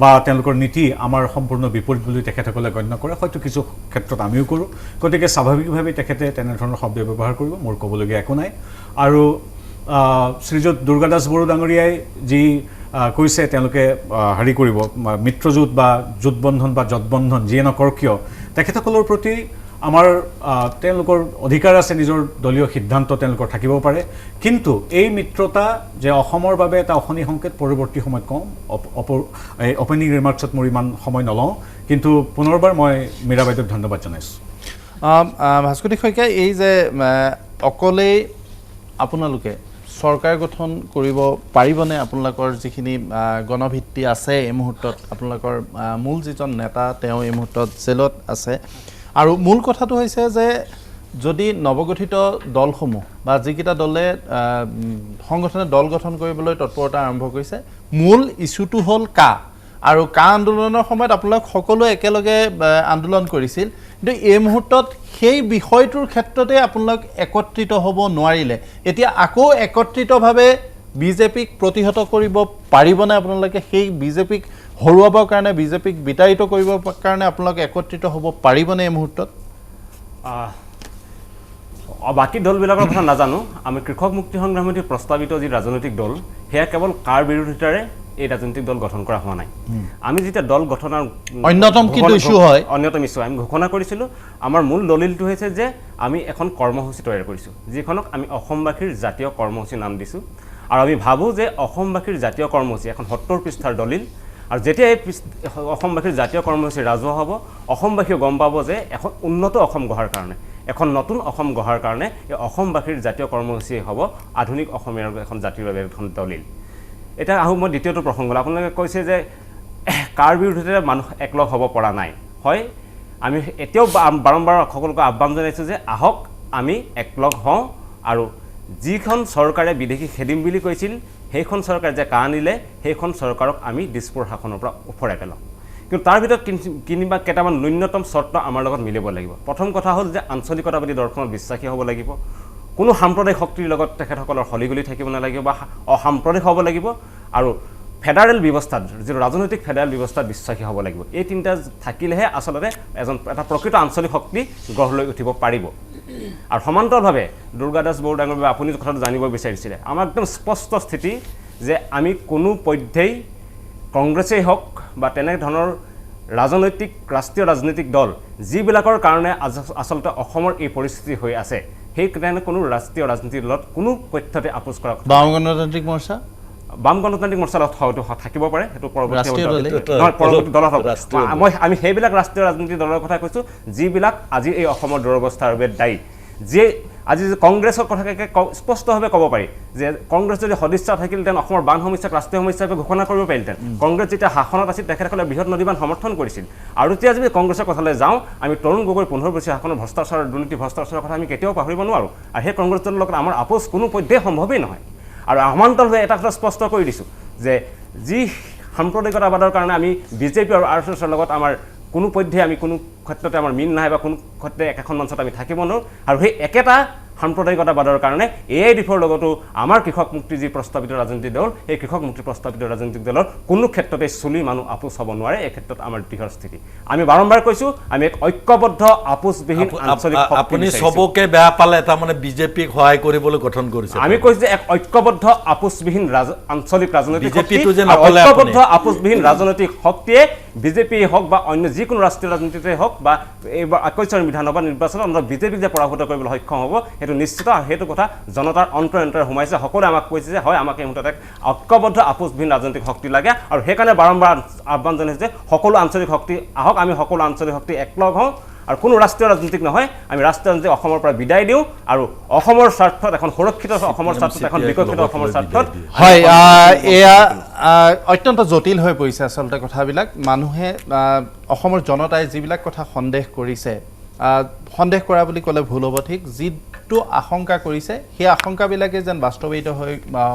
বা তেওঁলোকৰ নীতি আমাৰ সম্পূৰ্ণ বিপৰীত বুলি তেখেতসকলে গণ্য কৰে। হয়তো কিছু ক্ষেত্ৰত আমিও কৰোঁ। গতিকে স্বাভাৱিকভাৱে তেখেতে তেনেধৰণৰ শব্দ ব্যৱহাৰ কৰিব, মোৰ ক'বলগীয়া একো নাই। আৰু শ্ৰীযুত দুৰ্গা দাস বড়ো ডাঙৰীয়াই যি কৈছে তেওঁলোকে হেৰি কৰিব, মিত্ৰজোঁট বা জোঁটবন্ধন বা জোঁটবন্ধন যিয়ে নকৰক কিয়, তেখেতসকলৰ প্ৰতি আমাৰ তেওঁলোকৰ অধিকাৰ আছে, নিজৰ দলীয় সিদ্ধান্ত তেওঁলোকৰ থাকিব পাৰে। কিন্তু এই মিত্ৰতা যে অসমৰ বাবে এটা অশনি সংকেত, পৰৱৰ্তী সময়ত কওঁ। অপেনিং ৰিমাৰ্কছত মোৰ ইমান সময় নলওঁ, কিন্তু পুনৰবাৰ মই মীৰা বাইদেউক ধন্যবাদ জনাইছোঁ। ভাস্কতি শইকীয়া, এই যে অকলেই আপোনালোকে চৰকাৰ গঠন কৰিব পাৰিবনে? আপোনালোকৰ যিখিনি গণভিত্তি আছে এই মুহূৰ্তত, আপোনালোকৰ মূল যিজন নেতা তেওঁ এই মুহূৰ্তত জেলত আছে, আৰু মূল কথাটো হৈছে যে যদি নৱগঠিত দলসমূহ বা যিকেইটা দলে সংগঠনে দল গঠন কৰিবলৈ তৎপৰতা আৰম্ভ কৰিছে, মূল ইছ্যুটো হ'ল কা, আৰু কা আন্দোলনৰ সময়ত আপোনালোক সকলোৱে একেলগে আন্দোলন কৰিছিল, কিন্তু এই মুহূৰ্তত সেই বিষয়টোৰ ক্ষেত্ৰতে আপোনালোক একত্ৰিত হ'ব নোৱাৰিলে। এতিয়া আকৌ একত্ৰিতভাৱে বিজেপিক প্ৰতিহত কৰিব পাৰিবনে আপোনালোকে? সেই বিজেপিক হৰুৱাবৰ কাৰণে, বিজেপিক বিতাড়িত কৰিবৰ কাৰণে আপোনালোকে একত্ৰিত হ'ব পাৰিবনে এই মুহূৰ্তত? বাকী দলবিলাকৰ কথা নাজানো। আমি কৃষক মুক্তি সংগ্ৰাম সমিতিৰ প্ৰস্তাৱিত যি ৰাজনৈতিক দল, সেয়া কেৱল কাৰ বিৰোধিতাৰে এই ৰাজনৈতিক দল গঠন কৰা হোৱা নাই। আমি যেতিয়া দল গঠনৰ অন্যতম ইছ্যু আমি ঘোষণা কৰিছিলোঁ, আমাৰ মূল দলিলটো হৈছে যে আমি এখন কৰ্মসূচী তৈয়াৰ কৰিছোঁ, যিখনক আমি অসমবাসীৰ জাতীয় কৰ্মসূচী নাম দিছোঁ। আৰু আমি ভাবোঁ যে অসমবাসীৰ জাতীয় কৰ্মসূচী এখন 70 পৃষ্ঠাৰ দলিল, আৰু যেতিয়া এই অসমবাসীৰ জাতীয় কৰ্মসূচী ৰাজহুৱা হ'ব, অসমবাসীয়ে গম পাব যে এখন উন্নত অসম গঢ়াৰ কাৰণে, এখন নতুন অসম গঢ়াৰ কাৰণে এই অসমবাসীৰ জাতীয় কৰ্মসূচী হ'ব আধুনিক অসমীয়াৰ এখন জাতিৰ বাবে এখন দলিল। এতিয়া আহোঁ মই দ্বিতীয়টো প্ৰসংগলৈ। আপোনালোকে কৈছে যে কাৰ বিৰোধিতা মানুহ একলগ হ'ব পৰা নাই। হয়, আমি এতিয়াও বাৰম্বাৰ সকলোকে আহ্বান জনাইছোঁ যে আহক আমি একলগ হওঁ, আৰু যিখন চৰকাৰে বিদেশী খেদিম বুলি কৈছিল, সেইখন চৰকাৰে যে কা আনিলে, সেইখন চৰকাৰক আমি দিছপুৰ শাসনৰ পৰা ওফৰাই পেলাওঁ। কিন্তু তাৰ ভিতৰত কিনিবা কেইটামান ন্যূনতম চৰ্ত আমাৰ লগত মিলিব লাগিব। প্ৰথম কথা হ'ল যে আঞ্চলিকতাবাদী দৰ্শনত বিশ্বাসী হ'ব লাগিব, কোনো সাম্প্ৰদায়িক শক্তিৰ লগত তেখেতসকলৰ হলিগলি থাকিব নালাগিব বা অসাম্প্ৰদায়িক হ'ব লাগিব, আৰু ফেডাৰেল ব্যৱস্থাত, যিটো ৰাজনৈতিক ফেডাৰেল ব্যৱস্থাত বিশ্বাসী হ'ব লাগিব। এই তিনিটা থাকিলেহে আচলতে এটা প্ৰকৃত আঞ্চলিক শক্তি গঢ় লৈ উঠিব পাৰিব। আৰু সমান্তৰালভাৱে দুৰ্গাদাস বৰডাঙৰ বাবে আপুনি কথাটো জানিব বিচাৰিছিলে, আমাৰ একদম স্পষ্ট স্থিতি যে আমি কোনো পধ্যেই কংগ্ৰেছেই হওক বা তেনেধৰণৰ ৰাষ্ট্ৰীয় ৰাজনৈতিক দল যিবিলাকৰ কাৰণে আচলতে অসমৰ এই পৰিস্থিতি হৈ আছে, সেই কাৰণে কোনো ৰাষ্ট্ৰীয় ৰাজনীতিৰ দলত কোনো পক্ষতে আপোচ কৰা কথা। বাম গণতান্ত্ৰিক মৰ্চা, বাম গণতান্ত্ৰিক মৰ্চাৰ লগত হয়তো থাকিব পাৰে, সেইটো পৰৱৰ্তী দলত হ'ব। আমি সেইবিলাক ৰাষ্ট্ৰীয় ৰাজনীতিৰ দলৰ কথা কৈছোঁ যিবিলাক আজি এই অসমৰ দুৰৱস্থাৰ বাবে দায়ী। যিয়ে আজি কংগ্ৰেছৰ কথাকে স্পষ্টভাৱে ক'ব পাৰি যে কংগ্ৰেছ যদি সদিচ্ছা থাকিলহেঁতেন অসমৰ বান সমস্যাক ৰাষ্ট্ৰীয় সমস্যা হিচাপে ঘোষণা কৰিব পাৰিলহেঁতেন। কংগ্ৰেছ যেতিয়া শাসনত আছিল তেখেতসকলে বৃহৎ নদীবান সমৰ্থন কৰিছিল। আৰু এতিয়া যদি কংগ্ৰেছৰ কথালৈ যাওঁ, আমি তৰুণ গগৈৰ 15 বছৰীয়া শাসনৰ ভ্ৰষ্টাচাৰ, দুৰ্নীতি ভ্ৰষ্টাচাৰৰ কথা আমি কেতিয়াও পাহৰিব নোৱাৰোঁ। আৰু সেই কংগ্ৰেছ দলৰ লগত আমাৰ আপোচ কোনো পধ্যেই সম্ভৱেই নহয়। আৰু সমান্তৰালভাৱে এটা কথা স্পষ্ট কৰি দিছোঁ যে যি সাম্প্ৰদায়িকতাবাদৰ কাৰণে আমি বিজেপি আৰু আৰ এছ এছৰ লগত আমাৰ কোনো পধ্যে আমি কোনো ক্ষেত্ৰতে আমাৰ মিল নাই বা কোনো ক্ষেত্ৰতে একেখন মঞ্চত আমি থাকিব নোৱাৰোঁ। আৰু সেই একেটা সাম্প্ৰদায়িকতাবাদৰ কাৰণে AIDFৰ লগতো আমাৰ কৃষক মুক্তি যি প্ৰস্তাৱিত ৰাজনৈতিক দল, এই কৃষক মুক্তি প্ৰস্তাৱিত ৰাজনৈতিক দলৰ কোনো ক্ষেত্ৰতে চুলি মানুহ আপোচ হ'ব নোৱাৰে। এই ক্ষেত্ৰত আমাৰ দৃঢ় স্থিতি। আমি বাৰম্বাৰ কৈছোঁ আমি এক ঐক্যবদ্ধ আপোচবিহীন আঞ্চলিক শক্তি। আপুনি চবকে বেয়া পালে তাৰমানে বিজেপিক সহায় কৰিবলৈ গঠন কৰিছে। আমি কৈছোঁ যে এক ঐক্যবদ্ধ আপোচবিহীন আঞ্চলিক ৰাজনৈতিক শক্তি, নকলে ঐক্যবদ্ধ আপোচবিহীন ৰাজনৈতিক শক্তিয়ে বিজেপি হওক বা অন্য যিকোনো ৰাষ্ট্ৰীয় ৰাজনীতিতে হওক বা এইবাৰ 21 বিধানসভা নিৰ্বাচনত আমৰা বিজেপিক যে পৰাভূত কৰিবলৈ সক্ষম হ'ব সেইটো নিশ্চিত। সেইটো কথা জনতাৰ অন্তৰে সোমাইছে। সকলোৱে আমাক কৈছে যে হয় আমাক এই মুহূৰ্তত এক ঐক্যবদ্ধ আপোচবিহীন ৰাজনৈতিক শক্তি লাগে, আৰু সেইকাৰণে বাৰম্বাৰ আহ্বান জনাইছে যে সকলো আঞ্চলিক শক্তি আহক, আমি সকলো আঞ্চলিক শক্তি একলগ হওঁ, আৰু কোনো ৰাষ্ট্ৰীয় ৰাজনীতিক নহয়, আমি ৰাষ্ট্ৰীয় ৰাজনীতিক অসমৰ পৰা বিদায় দিওঁ, আৰু অসমৰ স্বাৰ্থত এখন সুৰক্ষিত অসমৰ স্বাৰ্থত এখন বিকশিত অসমৰ স্বাৰ্থত। হয়, এয়া অত্যন্ত জটিল হৈ পৰিছে আচলতে কথাবিলাক। মানুহে অসমৰ জনতাই যিবিলাক কথা সন্দেহ কৰিছে, সন্দেহ কৰা বুলি ক'লে ভুল হ'ব, ঠিক যিটো আশংকা কৰিছে সেই আশংকাবিলাকে যেন বাস্তৱায়িত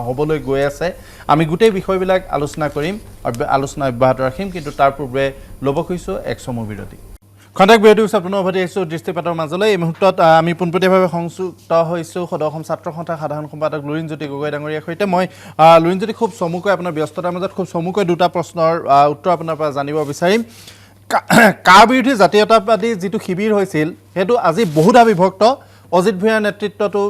হ'বলৈ গৈ আছে। আমি গোটেই বিষয়বিলাক আলোচনা কৰিম আৰু আলোচনা অব্যাহত ৰাখিম, কিন্তু তাৰ পূৰ্বে ল'ব খুজিছোঁ এক চমু বিৰতি। খন্তেক বিৰতিৰ পিছত পুনৰ উভতি আহিছোঁ দৃষ্টিপাতৰ মাজলৈ। এই মুহূৰ্তত আমি পোনপটীয়াভাৱে সংযুক্ত হৈছোঁ সদৌ অসম ছাত্ৰ সন্থাৰ সাধাৰণ সম্পাদক লুৰিণজ্যোতি গগৈ ডাঙৰীয়াৰ সৈতে। মই লুৰিণজ্যোতি খুব চমুকৈ আপোনাৰ ব্যস্ততাৰ মাজত খুব চমুকৈ দুটা প্ৰশ্নৰ উত্তৰ আপোনাৰ পৰা জানিব বিচাৰিম। কাৰ বিৰোধী জাতীয়তাবাদী যিটো শিবিৰ হৈছিল সেইটো আজি বহুধা বিভক্ত। অজিত ভূঞাৰ নেতৃত্বতো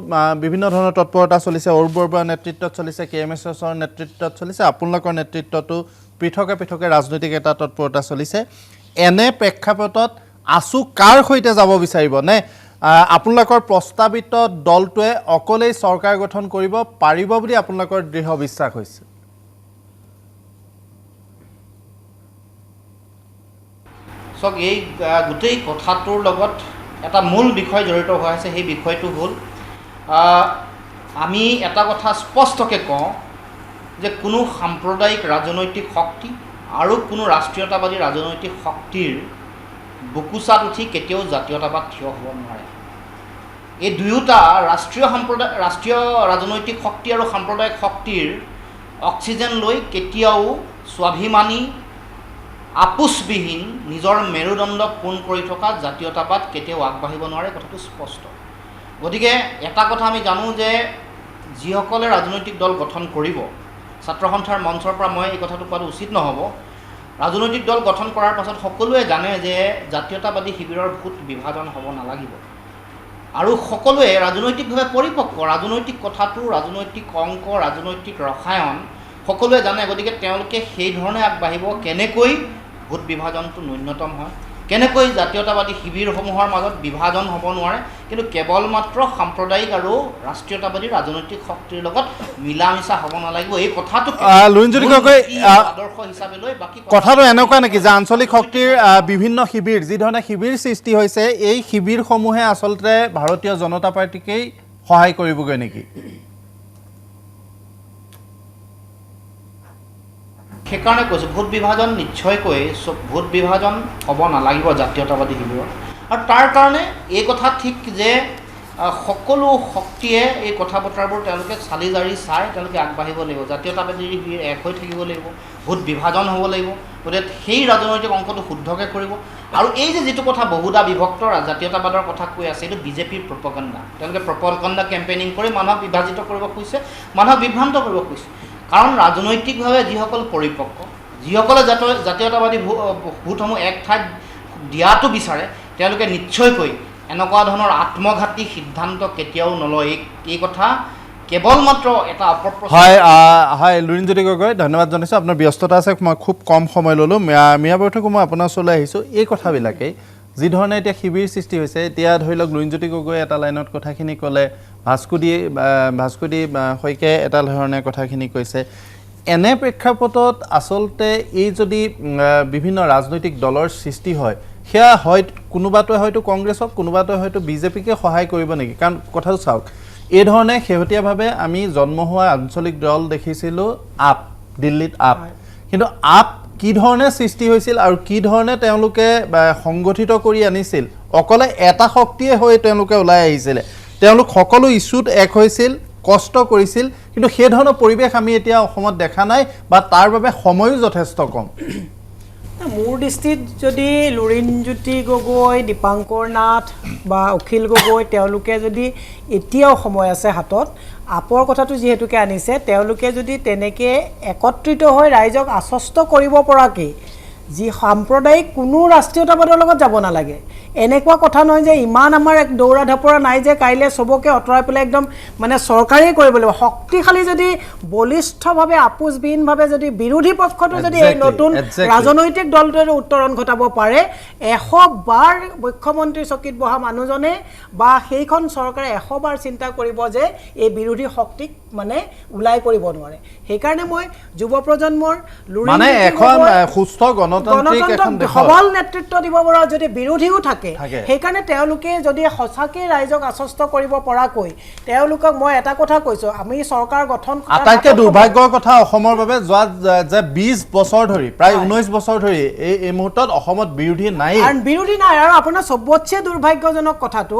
বিভিন্ন ধৰণৰ তৎপৰতা চলিছে, অৰুপ বৰবৰুৱাৰ নেতৃত্বত চলিছে, KMSSৰ নেতৃত্বত চলিছে, আপোনালোকৰ নেতৃত্বতো পৃথকে পৃথকে ৰাজনৈতিক এটা তৎপৰতা চলিছে। এনে প্ৰেক্ষাপটত আছু কাৰ সৈতে যাব বিচাৰিব, নে আপোনালোকৰ প্ৰস্তাৱিত দলটোৱে অকলেই চৰকাৰ গঠন কৰিব পাৰিব বুলি আপোনালোকৰ দৃঢ় বিশ্বাস হৈছে? চাওক, এই গোটেই কথাটোৰ লগত এটা মূল বিষয় জড়িত হৈ আছে। সেই বিষয়টো হ'ল আমি এটা কথা স্পষ্টকৈ কওঁ যে কোনো সাম্প্ৰদায়িক ৰাজনৈতিক শক্তি আৰু কোনো ৰাষ্ট্ৰীয়তাবাদী ৰাজনৈতিক শক্তিৰ বুকুচাত উঠি কেতিয়াও জাতীয়তাবাদ থিয় হ'ব নোৱাৰে। এই দুয়োটা ৰাষ্ট্ৰীয় ৰাজনৈতিক শক্তি আৰু সাম্প্ৰদায়িক শক্তিৰ অক্সিজেন লৈ কেতিয়াও স্বাভিমানী আপোচবিহীন নিজৰ মেৰুদণ্ড পোন কৰি থকা জাতীয়তাবাদ কেতিয়াও আগবাঢ়িব নোৱাৰে, কথাটো স্পষ্ট। গতিকে এটা কথা আমি জানো যে যিসকলে ৰাজনৈতিক দল গঠন কৰিব, ছাত্ৰ সন্থাৰ মঞ্চৰ পৰা মই এই কথাটো কোৱাটো উচিত নহ'ব, ৰাজনৈতিক দল গঠন কৰাৰ পাছত সকলোৱে জানে যে জাতীয়তাবাদী শিবিৰৰ ভোট বিভাজন হ'ব নালাগিব আৰু সকলোৱে ৰাজনৈতিকভাৱে পৰিপক্ক, ৰাজনৈতিক কথাটো, ৰাজনৈতিক অংক, ৰাজনৈতিক ৰসায়ন সকলোৱে জানে। গতিকে তেওঁলোকে সেই ধৰণে আগবাঢ়িব কেনেকৈ ভোট বিভাজনটো ন্যূনতম হয়, কেনেকৈ জাতীয়তাবাদী শিবিৰসমূহৰ মাজত বিভাজন হ'ব নোৱাৰে, কিন্তু কেৱল মাত্ৰ সাম্প্ৰদায়িক আৰু ৰাষ্ট্ৰীয়তাবাদী ৰাজনৈতিক শক্তিৰ লগত মিলা মিছা হ'ব নালাগিব, এই কথাটো লুৰিণজ্যোতি গগৈ, আদৰ্শ হিচাপে লৈ বাকী কথাটো এনেকুৱা নেকি যে আঞ্চলিক শক্তিৰ বিভিন্ন শিবিৰ, যিধৰণে শিবিৰ সৃষ্টি হৈছে, এই শিবিৰসমূহে আচলতে ভাৰতীয় জনতা পাৰ্টীকেই সহায় কৰিবগৈ নেকি? সেইকাৰণে কৈছোঁ ভোট বিভাজন নিশ্চয়কৈ ভোট বিভাজন হ'ব নালাগিব জাতীয়তাবাদী শিবিৰত। আৰু তাৰ কাৰণে এই কথা ঠিক যে সকলো শক্তিয়ে এই কথা বতৰাবোৰ তেওঁলোকে চালি জাৰি চাই তেওঁলোকে আগবাঢ়িব লাগিব, জাতীয়তাবাদী শিবিৰ এক হৈ থাকিব লাগিব, ভোট বিভাজন হ'ব লাগিব। গতিকে সেই ৰাজনৈতিক অংকটো শুদ্ধকৈ কৰিব। আৰু এই যে যিটো কথা বহুদা বিভক্ত জাতীয়তাবাদৰ কথা কৈ আছে, এইটো বিজেপিৰ প্ৰপগেণ্ডা। তেওঁলোকে প্ৰপগেণ্ডা কেম্পেইনিং কৰি মানুহক বিভাজিত কৰিব খুজিছে, মানুহক বিভ্ৰান্ত কৰিব খুজিছে। কাৰণ ৰাজনৈতিকভাৱে যিসকল পৰিপক্ক, যিসকলে জাতীয়তাবাদী ভোটসমূহ এক ঠাইত দিয়াটো বিচাৰে, তেওঁলোকে নিশ্চয়কৈ এনেকুৱা ধৰণৰ আত্মঘাতী সিদ্ধান্ত কেতিয়াও নলয়। এই কথা কেৱল মাত্ৰ এটা হয় লুৰিণজ্যোতি গগৈ, ধন্যবাদ জনাইছোঁ। আপোনাৰ ব্যস্ততা আছে, মই খুব কম সময় ল'লোঁ। মিয়া বৰঠাকো মই আপোনাৰ ওচৰলৈ আহিছোঁ। এই কথাবিলাকেই যিধৰণে এতিয়া শিবিৰ সৃষ্টি হৈছে, এতিয়া ধৰি লওক লুৰিণজ্যোতি গগৈ এটা লাইনত কথাখিনি ক'লে, ভাস্কুদি শইকীয়াই এটা ধৰণে কথাখিনি কৈছে। এনে প্ৰেক্ষাপটত আচলতে এই যদি বিভিন্ন ৰাজনৈতিক দলৰ সৃষ্টি হয়, সেয়া হয় কোনোবাটোৱে হয়তো কংগ্ৰেছক, কোনোবাটোৱে হয়তো বিজেপিকে সহায় কৰিব নেকি? কাৰণ কথাটো চাওক, এই ধৰণে শেহতীয়াভাৱে আমি জন্ম হোৱা আঞ্চলিক দল দেখিছিলোঁ আপ, দিল্লীত আপ, কিন্তু আপ কি ধৰণে সৃষ্টি হৈছিল আৰু কি ধৰণে তেওঁলোকে সংগঠিত কৰি আনিছিল, অকলে এটা শক্তিয়ে হৈ তেওঁলোকে ওলাই আহিছিলে। তেওঁলোক সকলো ইছ্যুত এক হৈছিল, কষ্ট কৰিছিল, কিন্তু সেই ধৰণৰ পৰিৱেশ আমি এতিয়া অসমত দেখা নাই, বা তাৰ বাবে সময়ো যথেষ্ট কম। মোৰ দৃষ্টিত যদি লুৰিণজ্যোতি গগৈ, দীপাংকৰ নাথ বা অখিল গগৈ তেওঁলোকে যদি এতিয়াও সময় আছে হাতত, আপৰ কথাটো যিহেতুকে আনিছে, তেওঁলোকে যদি তেনেকৈ একত্ৰিত হৈ ৰাইজক আশ্বস্ত কৰিব পৰাকৈ যি সাম্প্ৰদায়িক কোনো ৰাষ্ট্ৰীয়তাবাদৰ লগত যাব নালাগে, এনেকুৱা কথা নহয় যে ইমান আমাৰ এক দৌৰা ঢাপৰা নাই যে কাইলৈ চবকে আঁতৰাই পেলাই একদম মানে চৰকাৰেই কৰিব লাগিব। শক্তিশালী যদি বলিষ্ঠভাৱে আপোচবিহীনভাৱে যদি বিৰোধী পক্ষটো যদি এই নতুন ৰাজনৈতিক দলটোৱে উত্তৰণ ঘটাব পাৰে, 100 বাৰ মুখ্যমন্ত্ৰী চকীত বহা মানুহজনে বা সেইখন চৰকাৰে 100 বাৰ চিন্তা কৰিব যে এই বিৰোধী শক্তিক মানে ওলাই কৰিব নোৱাৰে। সেইকাৰণে মই যুৱ প্ৰজন্মৰ সুস্থ গণতান্ত্ৰিক সবল নেতৃত্ব দিব পৰা যদি বিৰোধীও থাকে, সেইকাৰণে তেওঁলোকে যদি সঁচাকৈ ৰাইজক আশ্বস্ত কৰিব পৰাকৈ তেওঁলোকক মই এটা কথা কৈছোঁ, আমি চৰকাৰ গঠন আটাইতকৈ দুৰ্ভাগ্যৰ কথা অসমৰ বাবে যোৱা যে 20 বছৰ ধৰি, প্ৰায় 19 বছৰ ধৰি এই মুহূৰ্তত অসমত বিৰোধী নাই। আৰু আপোনাৰ চবতছে দুৰ্ভাগ্যজনক কথাটো,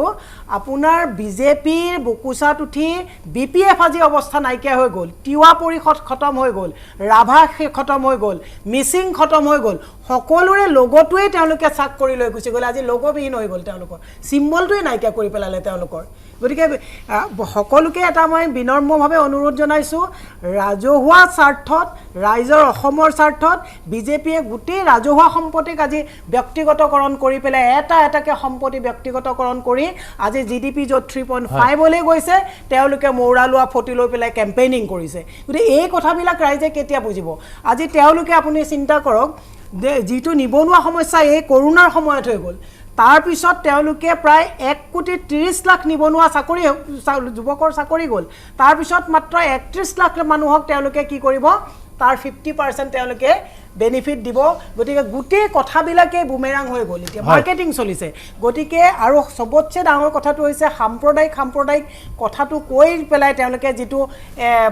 আপোনাৰ বিজেপিৰ বুকুচাত উঠি BPF আজি অৱস্থা নাইকিয়া হৈ গ'ল, তিৱা পৰিষদ খতম হৈ গ'ল, ৰাভা খতম হৈ গ'ল, মিচিং খতম হৈ গ'ল, সকলোৰে লগটোৱেই তেওঁলোকে চাক কৰি লৈ গুচি গ'ল। আজি লগবিহীন হৈ গ'ল, তেওঁলোকৰ চিম্বলটোৱে নাইকিয়া কৰি পেলালে তেওঁলোকৰ। গতিকে সকলোকে এটা মই বিনম্ৰভাৱে অনুৰোধ জনাইছোঁ, ৰাজহুৱা স্বাৰ্থত, ৰাইজৰ অসমৰ স্বাৰ্থত বিজেপিয়ে গোটেই ৰাজহুৱা সম্পত্তিক আজি ব্যক্তিগতকৰণ কৰি পেলাই এটাকৈ সম্পত্তি ব্যক্তিগতকৰণ কৰি আজি GDP য'ত 3.5লৈ গৈছে, তেওঁলোকে মৌৰা লোৱা ফটি লৈ পেলাই কেম্পেইনিং কৰিছে। গতিকে এই কথাবিলাক ৰাইজে কেতিয়া বুজিব? আজি তেওঁলোকে আপুনি চিন্তা কৰক যে যিটো নিবনুৱা সমস্যা এই কৰোণাৰ সময়ত হৈ গ'ল, তাৰপিছত তেওঁলোকে প্ৰায় 1,30,00,000 নিবনুৱা যুৱকৰ চাকৰি গ'ল, তাৰপিছত মাত্ৰ 31 লাখ মানুহক তেওঁলোকে কি কৰিব, তাৰ 50% তেওঁলোকে বেনিফিট দিব গতিকে গোটেই কথাবিলাকেই বুমেৰাং হৈ গ'ল এতিয়া মাৰ্কেটিং চলিছে গতিকে আৰু সবতছে ডাঙৰ কথাটো হৈছে সাম্প্ৰদায়িক কথাটো কৈ পেলাই তেওঁলোকে যিটো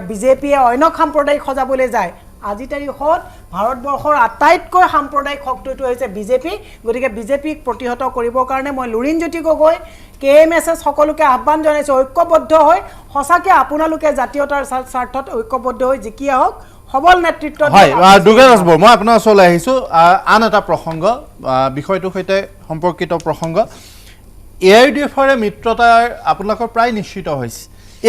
বিজেপিয়ে অন্য সাম্প্ৰদায়িক সজাবলৈ যায় আজি তাৰিখত ভাৰতবৰ্ষৰ আটাইতকৈ সাম্প্ৰদায়িক শক্তিটো হৈছে বিজেপি গতিকে বিজেপিক প্ৰতিহত কৰিবৰ কাৰণে মই লুৰিণজ্যোতি গগৈ KMSS সকলোকে আহ্বান জনাইছোঁ ঐক্যবদ্ধ হৈ সঁচাকৈ আপোনালোকে জাতীয়তাৰ স্বাৰ্থত ঐক্যবদ্ধ হৈ জিকি আহক সবল নেতৃত্ব হয় দুৰ্গাদাস বৰা মই আপোনাৰ ওচৰলৈ আহিছোঁ আন এটা প্ৰসংগ বিষয়টোৰ সৈতে সম্পৰ্কিত প্ৰসংগ AIUDFৰে মিত্ৰতাৰ আপোনালোকৰ প্ৰায় নিশ্চিত হৈছে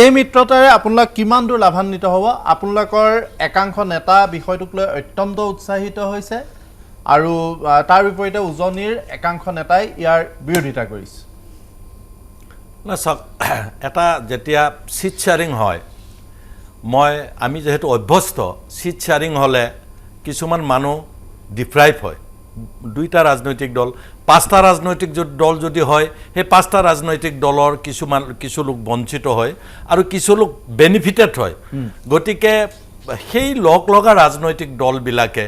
এই মিত্ৰতাৰে আপোনালোক কিমান দূৰ লাভান্বিত হ'ব আপোনালোকৰ একাংশ নেতা বিষয়টোক লৈ অত্যন্ত উৎসাহিত হৈছে আৰু তাৰ বিপৰীতে উজনিৰ একাংশ নেতাই ইয়াৰ বিৰোধিতা কৰিছে না চাওক এটা যেতিয়া চিট শ্বেয়াৰিং হয় আমি যেহেতু অভ্যস্ত চিট শ্বেয়াৰিং হ'লে কিছুমান মানুহ ডিপ্ৰাইভ হয় দুইটা ৰাজনৈতিক দল পাঁচটা ৰাজনৈতিক দল যদি হয় সেই পাঁচটা ৰাজনৈতিক দলৰ কিছু লোক বঞ্চিত হয় আৰু কিছু লোক বেনিফিটেড হয় গতিকে সেই লগা ৰাজনৈতিক দলবিলাকে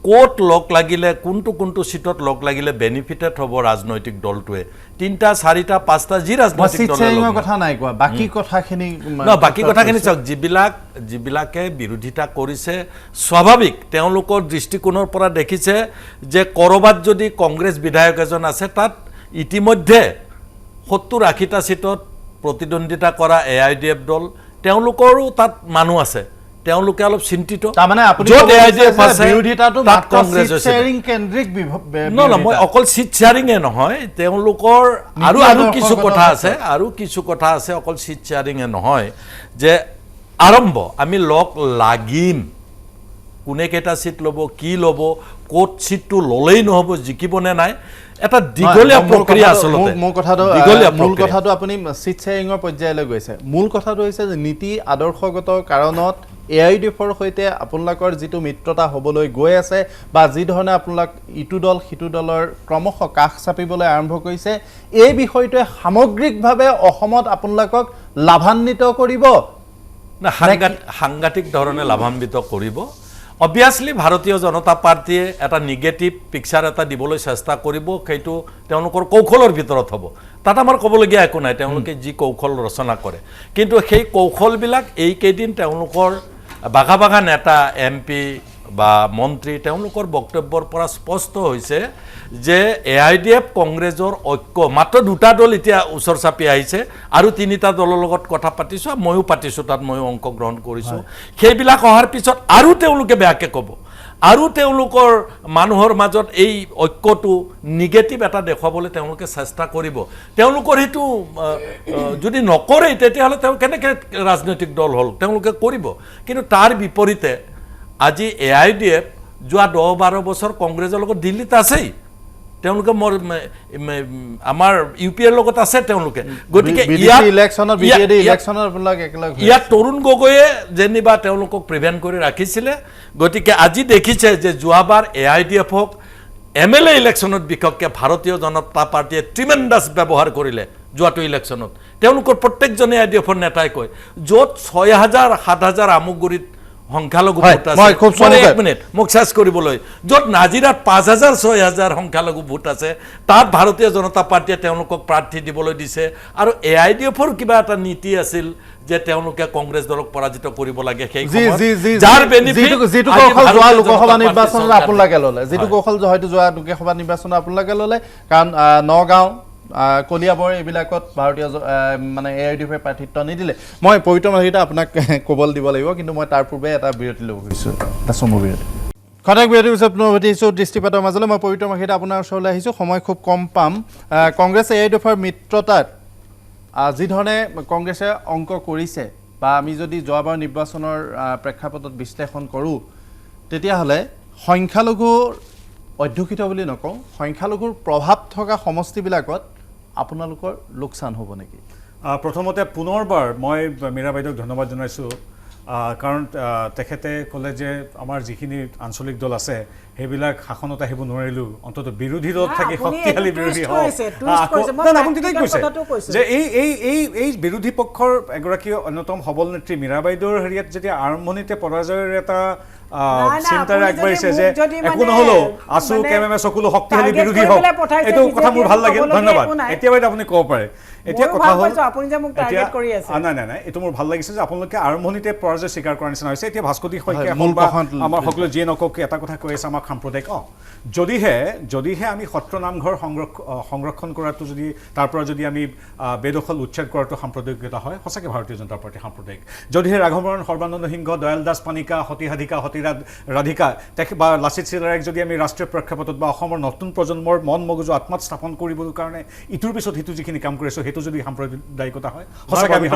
কোট লগ লাগিলে কোনটো সিটত লগ লাগিলে বেনিফিটেড হ'ব ৰাজনৈতিক দলটোৱে তিনটা চাৰিটা পাঁচটা যি ৰাজনৈতিক দলৰ কথা নাই কোৱা বাকি কথাখিনি চাওক যিবিলাকে বিৰোধিতা কৰিছে স্বাভাৱিক তেওঁলোকৰ দৃষ্টিকোণৰ পৰা দেখিছে যে কৰবাত যদি কংগ্ৰেছ বিধায়ক এজন আছে তাত ইতিমধ্যে 70-80টা সিটত প্ৰতিদ্বন্দ্বিতা কৰা AIUDF দল তেওঁলোকৰো তাত মানুহ আছে তেওঁলোকে অলপ চিন্তিত তাৰমানে আপুনি বিৰোধিতাটো মাত্ৰ চিট শ্বেয়াৰিং কেন্দ্ৰিক মই অকল চিট শ্বেয়াৰিঙে নহয় তেওঁলোকৰ আৰু কিছু কথা আছে অকল চিট শ্বেয়াৰিঙে নহয় যে আৰম্ভ আমি লগ লাগিম কোনে কেইটা চিট ল'ব কি ল'ব ক'ত চিটটো ল'লেই নহ'ব জিকিব নে নাই এটা দীঘলীয়া প্ৰক্ৰিয়া আচলতে মূল কথাটো আপুনি চিট শ্বেয়াৰিঙৰ পৰ্যায়লৈ গৈছে মূল কথাটো হৈছে যে নীতি আদৰ্শগত কাৰণত AIUDFৰ সৈতে আপোনালোকৰ যিটো মিত্ৰতা হ'বলৈ গৈ আছে বা যি ধৰণে আপোনালোক ইটো দল সিটো দলৰ ক্ৰমশ কাষ চাপিবলৈ আৰম্ভ কৰিছে এই বিষয়টোৱে সামগ্ৰিকভাৱে অসমত আপোনালোকক লাভান্বিত কৰিব না সাংঘাতিক ধৰণে লাভান্বিত কৰিব অবভিয়াছলি ভাৰতীয় জনতা পাৰ্টিয়ে এটা নিগেটিভ পিকচাৰ এটা দিবলৈ চেষ্টা কৰিব সেইটো তেওঁলোকৰ কৌশলৰ ভিতৰত হ'ব তাত আমাৰ ক'বলগীয়া একো নাই তেওঁলোকে যি কৌশল ৰচনা কৰে কিন্তু সেই কৌশলবিলাক এইকেইদিন তেওঁলোকৰ বাঘা নেতা MP বা মন্ত্ৰী তেওঁলোকৰ বক্তব্যৰ পৰা স্পষ্ট হৈছে যে AIUDF কংগ্ৰেছৰ ঐক্য মাত্ৰ দুটা দল এতিয়া ওচৰ চাপি আহিছে আৰু তিনিটা দলৰ লগত কথা পাতিছোঁ ময়ো পাতিছোঁ তাত ময়ো অংশগ্ৰহণ কৰিছোঁ সেইবিলাক অহাৰ পিছত আৰু তেওঁলোকে বেয়াকে ক'ব আৰু তেওঁলোকৰ মানুহৰ মাজত এই ঐক্যটো নিগেটিভ এটা দেখুৱাবলৈ তেওঁলোকে চেষ্টা কৰিব তেওঁলোকৰ সেইটো যদি নকৰে তেতিয়াহ'লে তেওঁ কেনেকৈ ৰাজনৈতিক দল হ'ল তেওঁলোকে কৰিব কিন্তু তাৰ বিপৰীতে আজি AIUDF যোৱা 10-12 বছৰ কংগ্ৰেছৰ লগত দিল্লীত আছেই তেওঁলোকে আমাৰ UPAৰ লগত আছে তেওঁলোকে গতিকে ইয়াত তৰুণ গগৈয়ে যেনিবা তেওঁলোকক প্ৰিভেণ্ট কৰি ৰাখিছিলে গতিকে আজি দেখিছে যে যোৱাবাৰ AIUDFক MLA ইলেকশ্যনত বিশেষকৈ ভাৰতীয় জনতা পাৰ্টিয়ে ট্ৰিমেণ্ডাছ ব্যৱহাৰ কৰিলে যোৱাটো ইলেকশ্যনত তেওঁলোকৰ প্ৰত্যেকজনে AIUDFৰ নেতাই কয় য'ত 6,000-7,000 আমুগুৰিত সংখ্যালঘু ভোট আছে এক মিনিট মোক চেষ্টা কৰিবলৈ য'ত নাজিৰাত 5,000-6,000 সংখ্যালঘু ভোট আছে তাত ভাৰতীয় জনতা পাৰ্টিয়ে তেওঁলোকক প্ৰাৰ্থী দিবলৈ দিছে আৰু AIUDFৰ কিবা এটা নীতি আছিল যে তেওঁলোকে কংগ্ৰেছ দলক পৰাজিত কৰিব লাগে সেই যাৰ বেনিফিট যিটো কৌশল যোৱা লোকসভা নিৰ্বাচনত আপোনালোকে ল'লে যিটো কৌশল হয়তো যোৱা লোকসভা নিৰ্বাচনত আপোনালোকে ল'লে কাৰণ নগাঁও কলিয়াবৰ এইবিলাকত ভাৰতীয় মানে AIUDFে প্ৰাৰ্থিত্ব নিদিলে মই পবিত্ৰ মাৰ্ঘিটা আপোনাক কবল দিব লাগিব কিন্তু মই তাৰ পূৰ্বে এটা বিৰতি ল'ব খুজিছোঁ এটা চমু বিৰতি খন্তেক বিৰতিৰ পিছত পুনৰভতি আহিছোঁ দৃষ্টিপাতৰ মাজলৈ মই পবিত্ৰ মাৰ্ঘিটা আপোনাৰ ওচৰলৈ আহিছোঁ সময় খুব কম পাম কংগ্ৰেছ AIUDFৰ মিত্ৰতাত যি ধৰণে কংগ্ৰেছে অংক কৰিছে বা আমি যদি যোৱাবাৰ নিৰ্বাচনৰ প্ৰেক্ষাপটত বিশ্লেষণ কৰোঁ তেতিয়াহ'লে সংখ্যালঘুৰ অধ্যুষিত বুলি নকওঁ সংখ্যালঘুৰ প্ৰভাৱ থকা সমষ্টিবিলাকত আপোনালোকৰ লোকচান হ'ব নেকি প্ৰথমতে পুনৰবাৰ মই মীৰা বাইদেউক ধন্যবাদ জনাইছোঁ কাৰণ তেখেতে ক'লে যে আমাৰ যিখিনি আঞ্চলিক দল আছে সেইবিলাক শাসনত আহিব নোৱাৰিলো অন্তত বিৰোধী দলত থাকি আপুনি শক্তিশালী এইটো বিৰোধী twist হওক কৰিছে, twist কৰিছে। মই আপুনি তেতিয়াই practical কৈছে কথাটো কৈছো। যে এই বিৰোধী পক্ষৰ এগৰাকী অন্যতম সবল নেত্ৰী মীৰা বাইদেউৰ হেৰিয়াত যেতিয়া আৰম্ভণিতে পৰাজয়ৰ এটা চিন্তাৰে আপুনি আগবাঢ়িছে যদি যে মোক যদি একো মানে- নহ'লেও আছু মানে কেমেমে সকলো শক্তিশালী target বিৰোধী কৰি হওক পেলাই পঠাইছে এইটো কথা মোৰ ভাল লাগিল ক'বলগীয়া ধন্যবাদ একো নাই। এতিয়া বাইদেউ আপুনি ক'ব পাৰে এতিয়া ময়ো কথা ভাল হ'ল পাইছো, আপুনি যে মোক target এতিয়া- কৰি আছে। নাই এইটো মোৰ ভাল লাগিছে যে আপোনালোকে আৰম্ভণিতে পৰাজয় স্বীকাৰ কৰাৰ নিচিনা হৈছে এতিয়া ভাস্কতি শইকীয়া মূল হওক বা প্ৰসংগ আমাৰ সকলো যিয়ে নকওক এটা কথা কৈ আছে আমাক সাম্প্ৰদায়িক যদিহে আমি সত্ৰ নামঘৰ সংৰক্ষণ কৰাটো যদি তাৰ পৰা যদি আমি বেদখল উচ্ছেদ কৰাটো সাম্প্ৰদায়িকতা হয় সঁচাকৈ ভাৰতীয় জনতা পাৰ্টি সাম্প্ৰদায়িক যদিহে ৰাঘৱৰণ সৰ্বানন্দ সিংহ দয়াল দাস পানিকা সতীসাধিকা ৰাধিকা বা লাচিত চিলাৰায়ক যদি আমি ৰাষ্ট্ৰীয় প্ৰেক্ষাপটত বা অসমৰ নতুন প্ৰজন্মৰ মন মগজু আত্মাত স্থাপন কৰিবৰ কাৰণে ইটোৰ পিছত সিটো যিখিনি কাম কৰিছোঁ সেইটো যদি সাম্প্ৰদায়িকতা হয় সঁচাকৈ আমি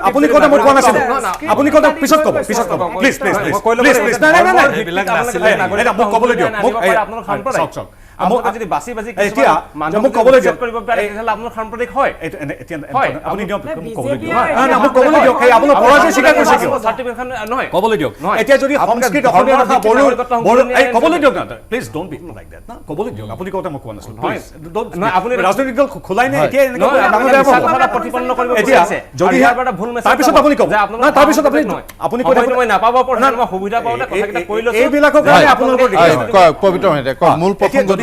আপুনি কথা মই কোৱা নাছিলোঁ আপুনি কথা পিছত ক'ব প্লিজ মোক ক'বলৈ দিয়ক চাওক যদি বাছি বাছি এতিয়া মোক ক'বলৈ দিয়ক কৰিব পাৰে তেতিয়াহ'লে আপোনাৰ সাম্প্ৰদায়িক হয় আপুনি দিয়ক মোক ক'বলৈ দিয়ক মোক ক'বলৈ দিয়ক সেই আপোনাৰ পৰাজয় স্বীকাৰ কৰিছে কিয় চাৰ্টিফিকেটখন নহয় ক'বলৈ দিয়ক নহয়। এতিয়া যদি আপোনালোকে সংস্কৃত অসমীয়া ভাষা ধৰ্মৰ বড়ো ভিত্তিত নাগৰিকত্ব ক'বলৈ দিয়ক না please don't be like that না ক'বলৈ দিয়ক আপুনি কওঁতে মই কোৱা নাছিলোঁ নহয়। নহয়, আপুনি ৰাজনৈতিক দল খোলাই নাই এতিয়া এনেকৈ নহয়, ডাঙৰ আপুনি বেয়া মিছা পাব। কথা প্ৰতিপন্ন কৰিব এতিয়া বিচাৰিছে। যদি আৰু ইয়াৰ পৰা এটা ভুল message তাৰপিছত পাব আপুনি ক'ব যে আপোনালোকৰ না তাৰপিছত আপুনি নহয়। আপুনি সময়টো মই নাপাব পৰা মই সুবিধা পাওঁতে কথাকেইটা কৈ লৈছোঁ। এইবিলাকৰ কাৰণে আপোনালোকৰ পবিত্ৰ মহোদয় কওক, মূল এতিয়া প্ৰসংগটো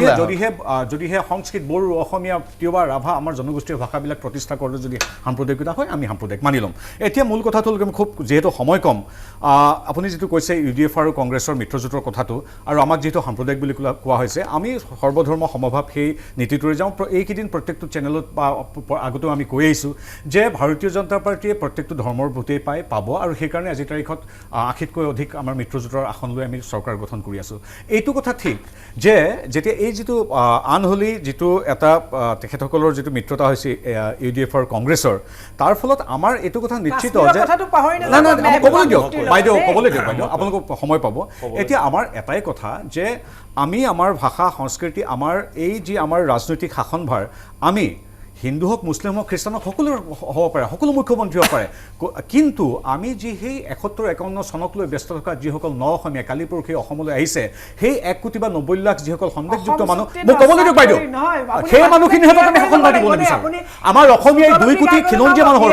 যদিহে সংস্কৃত বড়ো অসমীয়া তিৱা ৰাভা আমাৰ জনগোষ্ঠীয় ভাষাবিলাক প্ৰতিষ্ঠা কৰোঁতে যদি সাম্প্ৰদায়িকতা হয় আমি সাম্প্ৰদায়িক মানি ল'ম এতিয়া মূল কথাটো হ'ল খুব যিহেতু সময় কম আপুনি যিটো কৈছে UDF আৰু কংগ্ৰেছৰ মিত্ৰজোঁটৰ কথাটো আৰু আমাক যিহেতু সাম্প্ৰদায়িক বুলি কোৱা হৈছে আমি সৰ্বধৰ্ম সমভাৱ সেই নীতিটোৰে যাওঁ এইকেইদিন প্ৰত্যেকটো চেনেলত বা আগতেও আমি কৈ আহিছোঁ যে ভাৰতীয় জনতা পাৰ্টীয়ে প্ৰত্যেকটো ধৰ্মৰ ভোটেই পাব আৰু সেইকাৰণে আজিৰ তাৰিখত 80তকৈ অধিক আমাৰ মিত্ৰজোঁটৰ আসন লৈ আমি চৰকাৰ গঠন কৰি আছোঁ এইটো কথা ঠিক যে যেতিয়া এই যিটো আনহলি যিটো এটা তেখেতসকলৰ যিটো মিত্ৰতা হৈছে UDF আৰু কংগ্ৰেছৰ তাৰ ফলত আমাৰ এইটো কথা নিশ্চিত যে ক'বলৈ দিয়ক বাইদেউ আপোনালোকক সময় পাব এতিয়া আমাৰ এটাই কথা যে আমি আমাৰ ভাষা সংস্কৃতি আমাৰ এই যি আমাৰ ৰাজনৈতিক শাসনভাৰ আমি হিন্দু হওক মুছলিম হওক খ্ৰীষ্টান হওক সকলো হ'ব পাৰে সকলো মুখ্যমন্ত্ৰী হ'ব পাৰে কিন্তু আমি যি সেই 71-51 চনক লৈ ব্যস্ত থকা যিসকল ন অসমীয়া কালি পৰহি অসমলৈ আহিছে সেই 1 কোটি বা 90 লাখ যিসকল সন্দেহযুক্ত মানুহ মোক ক'বলৈ দিয়ক বাইদেউ সেই মানুহখিনি হাতত আমি শাসন দিবলৈ নিবিচাৰোঁ আমাৰ অসমীয়াই 2 কোটি খিলঞ্জীয়া মানুহৰ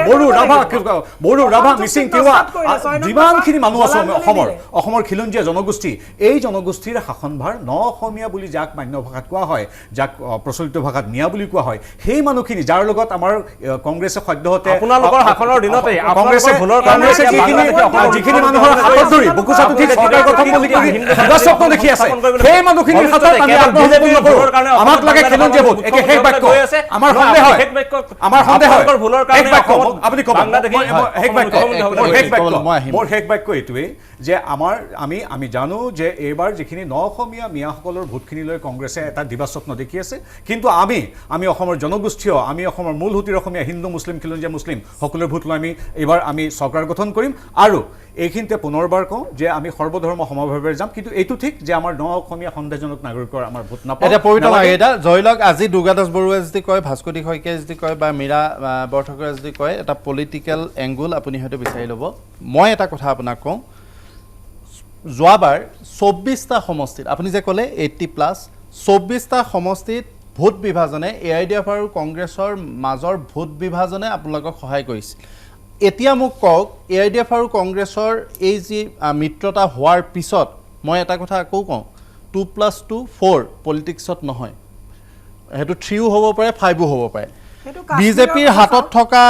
বড়ো ৰাভা মিচিং তিৱা যিমানখিনি মানুহ আছে অসমৰ খিলঞ্জীয়া জনগোষ্ঠী এই জনগোষ্ঠীৰ শাসনভাৰ ন অসমীয়া বুলি যাক মান্য ভাষাত কোৱা হয় যাক প্ৰচলিত ভাষাত মিয়া বুলি কোৱা হয় সেই মানুহখিনি যাৰ লগত আমাৰ কংগ্ৰেছে সদ্যহতে আপোনালোকৰ শাসনৰ দিনতে কংগ্ৰেছে যিখিনি মানুহৰ হাতত ধৰি বুকুচাটো ঠিক চৰকাৰ গঠন বুলি স্বপ্ন দেখি আছে সেই মানুহখিনিৰ হাতত আমি আত্মসমৰ্পণ নকৰোঁ আমাক লাগে খিলঞ্জীয়া ভোট একে শেষ বাক্য আমাৰ সন্দেহ হয় আপুনি ক'ব মোৰ শেষ বাক্য এইটোৱেই যে আমি জানো যে এইবাৰ যিখিনি ন অসমীয়া মিয়াসকলৰ ভোটখিনি লৈ কংগ্ৰেছে এটা দিবাস্বপ্ন দেখি আছে কিন্তু আমি অসমৰ জনগোষ্ঠীয় আমি অসমৰ মূল সুঁতিৰ অসমীয়া হিন্দু মুছলিম খিলঞ্জীয়া মুছলিম সকলোৰে ভোট লৈ এইবাৰ আমি চৰকাৰ গঠন কৰিম আৰু এইখিনিতে পুনৰবাৰ কওঁ যে আমি সৰ্বধৰ্ম সমভাৱে যাম কিন্তু এইটো ঠিক যে আমাৰ ন অসমীয়া সন্দেহজনক নাগৰিকৰ আমাৰ ভোট নাপাওঁ এতিয়া পবিত্ৰ এটা ধৰি লওক আজি দুৰ্গা দাস বৰুৱাই যদি কয় ভাস্কতি শইকীয়াই যদি কয় বা মীৰা বৰঠাকুৰে যদি কয় এটা পলিটিকেল এংগুল আপুনি হয়তো বিচাৰি ল'ব মই এটা কথা আপোনাক কওঁ যোৱাবাৰ 24টা সমষ্টিত আপুনি যে ক'লে 80+ 24টা সমষ্টিত ভোট বিভাজনে AIDF আৰু কংগ্ৰেছৰ মাজৰ ভোট বিভাজনে আপোনালোকক সহায় কৰিছিল এতিয়া মোক কওক AIDF আৰু কংগ্ৰেছৰ এই যি মিত্ৰতা হোৱাৰ পিছত মই এটা কথা আকৌ কওঁ 2+2 4 পলিটিক্সত নহয় সেইটো 3ও হ'ব পাৰে 5ও হ'ব পাৰে বিজেপিৰ হাতত থকা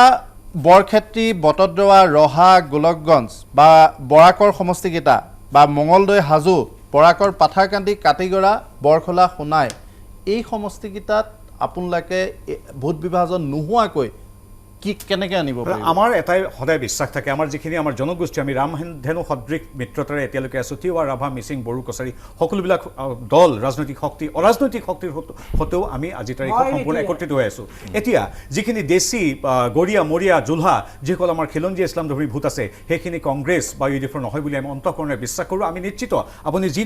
বৰক্ষেত্ৰী বটদ্ৰৱা ৰহা গোলকগঞ্জ বা বৰাকৰ সমষ্টিকেইটা বা মঙলদৈ হাজো বৰাকৰ পাথাৰকান্দি কাটিগড়া বৰখোলা সোণাই এই সমষ্টিকেইটাত আপোনালোকে ভোট বিভাজন নোহোৱাকৈ কি কেনেকৈ আনিব পাৰিব আমাৰ এটাই সদায় বিশ্বাস থাকে আমাৰ যিখিনি আমাৰ জনগোষ্ঠী আমি ৰামধেনু সদৃশ মিত্ৰতাৰে এতিয়ালৈকে আছোঁ তিৱা ৰাভা মিচিং বড়ো কছাৰী সকলোবিলাক দল ৰাজনৈতিক শক্তি অৰাজনৈতিক শক্তিৰ সত্ত্বেও আমি আজি তাৰিখত সম্পূৰ্ণ একত্ৰিত হৈ আছোঁ এতিয়া যিখিনি দেশী গৰীয়া মৰিয়া জোলহা যিসকল আমাৰ খিলঞ্জীয়া ইছলাম ধৰ্মী ভোট আছে সেইখিনি কংগ্ৰেছ বা UDFৰ নহয় বুলি আমি অন্তঃকৰণে বিশ্বাস কৰোঁ আমি নিশ্চিত আপুনি যি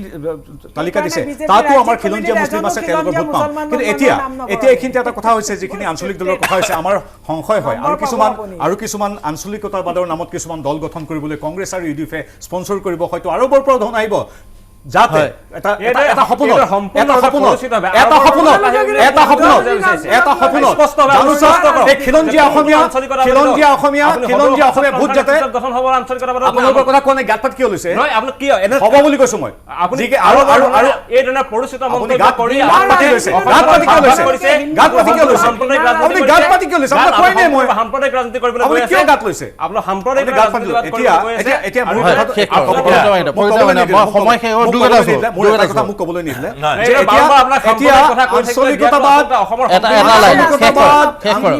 তালিকা দিছে তাতো আমাৰ খিলঞ্জীয়া মুছলিম আছে তেওঁলোকৰ ভোট পাম কিন্তু এতিয়া এইখিনিতে এটা কথা হৈছে যিখিনি আঞ্চলিক দলৰ কথা হৈছে আমাৰ সংশয় হয় আৰু কিছুমান আঞ্চলিকতাবাদৰ নামত কিছুমান দল গঠন কৰিবলৈ কংগ্ৰেছ আৰু UDFে স্পন্সৰ কৰিব হয়তো আৰু বৰ ধন আহিব যাতে হয়। এটা সপোনত খিলঞ্জীয়া অসমীয়া ভোট যাতে আপোনালোকৰ কথা কোৱা নাই, গাত পাত কিয় লৈছে হ'ব বুলি কৈছো মই। মোক ক'বলৈ নিদিলে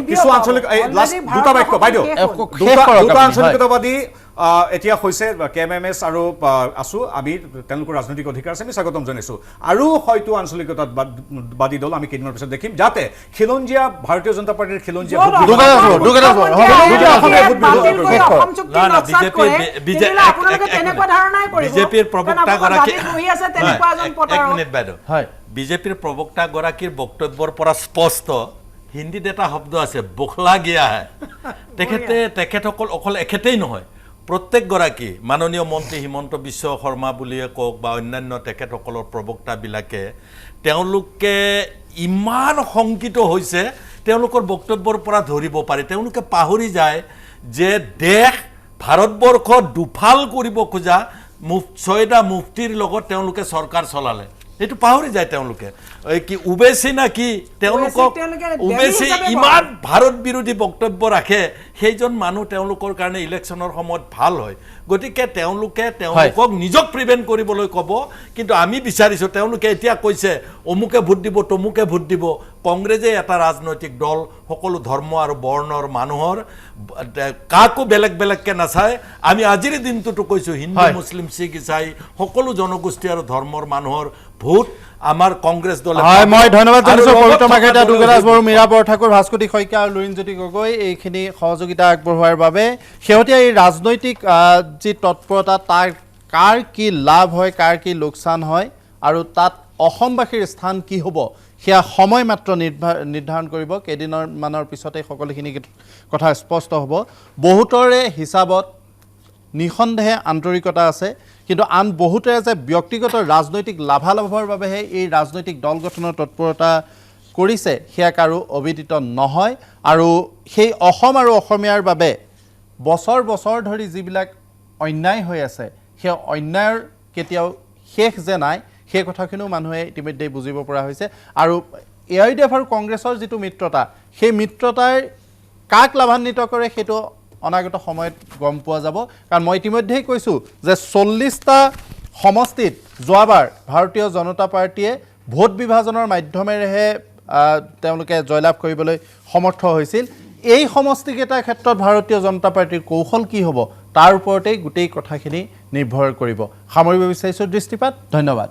কিছু আঞ্চলিক দুটা বাক্য বাইদেউ দুটা আঞ্চলিকতাবাদী এতিয়া হৈছে KMMS আৰু আছো আমি তেওঁলোকৰ ৰাজনৈতিক অধিকাৰ আছে, আমি স্বাগতম জনাইছোঁ। আৰু হয়তো আঞ্চলিকতাবাদী দল আমি কেইদিনৰ পিছত দেখিম যাতে খিলঞ্জীয়া ভাৰতীয় জনতা পাৰ্টিৰ খিলঞ্জীয়া বিজেপিৰ প্ৰবক্তাগৰাকীৰ বক্তব্যৰ পৰা স্পষ্ট হিন্দীত এটা শব্দ আছে বখলা গিয়া হে। তেখেতসকল অকল এখেতেই নহয়, প্ৰত্যেকগৰাকী মাননীয় মন্ত্ৰী হিমন্ত বিশ্ব শৰ্মা বুলিয়ে কওক বা অন্যান্য তেখেতসকলৰ প্ৰবক্তাবিলাকে তেওঁলোকে ইমান শংকিত হৈছে তেওঁলোকৰ বক্তব্যৰ পৰা ধৰিব পাৰি। তেওঁলোকে পাহৰি যায় যে দেশ ভাৰতবৰ্ষ দুফাল কৰিব খোজা 6টা মুফতিৰ লগত তেওঁলোকে চৰকাৰ চলালে, এইটো পাহৰি যায় তেওঁলোকে। কি উবেচি না কি তেওঁলোকক উবেচি ইমান ভাৰত বিৰোধী বক্তব্য ৰাখে, সেইজন মানুহ তেওঁলোকৰ কাৰণে ইলেকশ্যনৰ সময়ত ভাল হয়। গতিকে তেওঁলোকক নিজক প্ৰিভেণ্ট কৰিবলৈ ক'ব, কিন্তু আমি বিচাৰিছোঁ তেওঁলোকে এতিয়া কৈছে অমুকে ভোট দিব তমুকে ভোট দিব। কংগ্ৰেছে এটা ৰাজনৈতিক দল, সকলো ধৰ্ম আৰু বৰ্ণৰ মানুহৰ কাকো বেলেগ বেলেগকৈ নাচায়। আমি আজিৰ দিনটোতো কৈছোঁ হিন্দু মুছলিম শিখ ইছাই সকলো জনগোষ্ঠী আৰু ধৰ্মৰ মানুহৰ ভোট আমাৰ কংগ্ৰেছ দলে। হয়, মই ধন্যবাদ জানিছোঁ পবিত্ৰ মাৰ্ঘেৰিটা, দুৰ্গাদাস বড়ো, মীৰা বৰঠাকুৰ, ভাস্কুতি শইকীয়া আৰু লুৰিণজ্যোতি গগৈ এইখিনি সহযোগিতা আগবঢ়োৱাৰ বাবে। শেহতীয়া এই ৰাজনৈতিক যি তৎপৰতা তাৰ কাৰ কি লাভ হয়, কাৰ কি লোকচান হয় আৰু তাত অসমবাসীৰ স্থান কি হ'ব সেয়া সময় মাত্ৰ নিৰ্ধাৰণ কৰিব। কেইদিনমানৰ পিছতে সকলোখিনি কথা স্পষ্ট হ'ব। বহুতৰে হিচাপত নিঃসন্দেহে আন্তৰিকতা আছে, কিন্তু আন বহুতে যে ব্যক্তিগত ৰাজনৈতিক লাভালাভৰ বাবেহে এই ৰাজনৈতিক দল গঠনৰ তৎপৰতা কৰিছে সেয়া কাৰো অবিদিত নহয়। আৰু সেই অসম আৰু অসমীয়াৰ বাবে বছৰ বছৰ ধৰি যিবিলাক অন্যায় হৈ আছে সেই অন্যায়ৰ কেতিয়াও শেষ যে নাই সেই কথাখিনিও মানুহে ইতিমধ্যেই বুজিব পৰা হৈছে। আৰু AIDF আৰু কংগ্ৰেছৰ যিটো মিত্ৰতা, সেই মিত্ৰতাৰ কাক লাভান্বিত কৰে সেইটো অনাগত সময়ত গম পোৱা যাব। কাৰণ মই ইতিমধ্যেই কৈছোঁ যে 40টা সমষ্টিত যোৱাবাৰ ভাৰতীয় জনতা পাৰ্টীয়ে ভোট বিভাজনৰ মাধ্যমেৰেহে তেওঁলোকে জয়লাভ কৰিবলৈ সমৰ্থ হৈছিল। এই সমষ্টিকেইটাৰ ক্ষেত্ৰত ভাৰতীয় জনতা পাৰ্টীৰ কৌশল কি হ'ব তাৰ ওপৰতেই গোটেই কথাখিনি নিৰ্ভৰ কৰিব। সামৰিব বিচাৰিছোঁ দৃষ্টিপাত। ধন্যবাদ।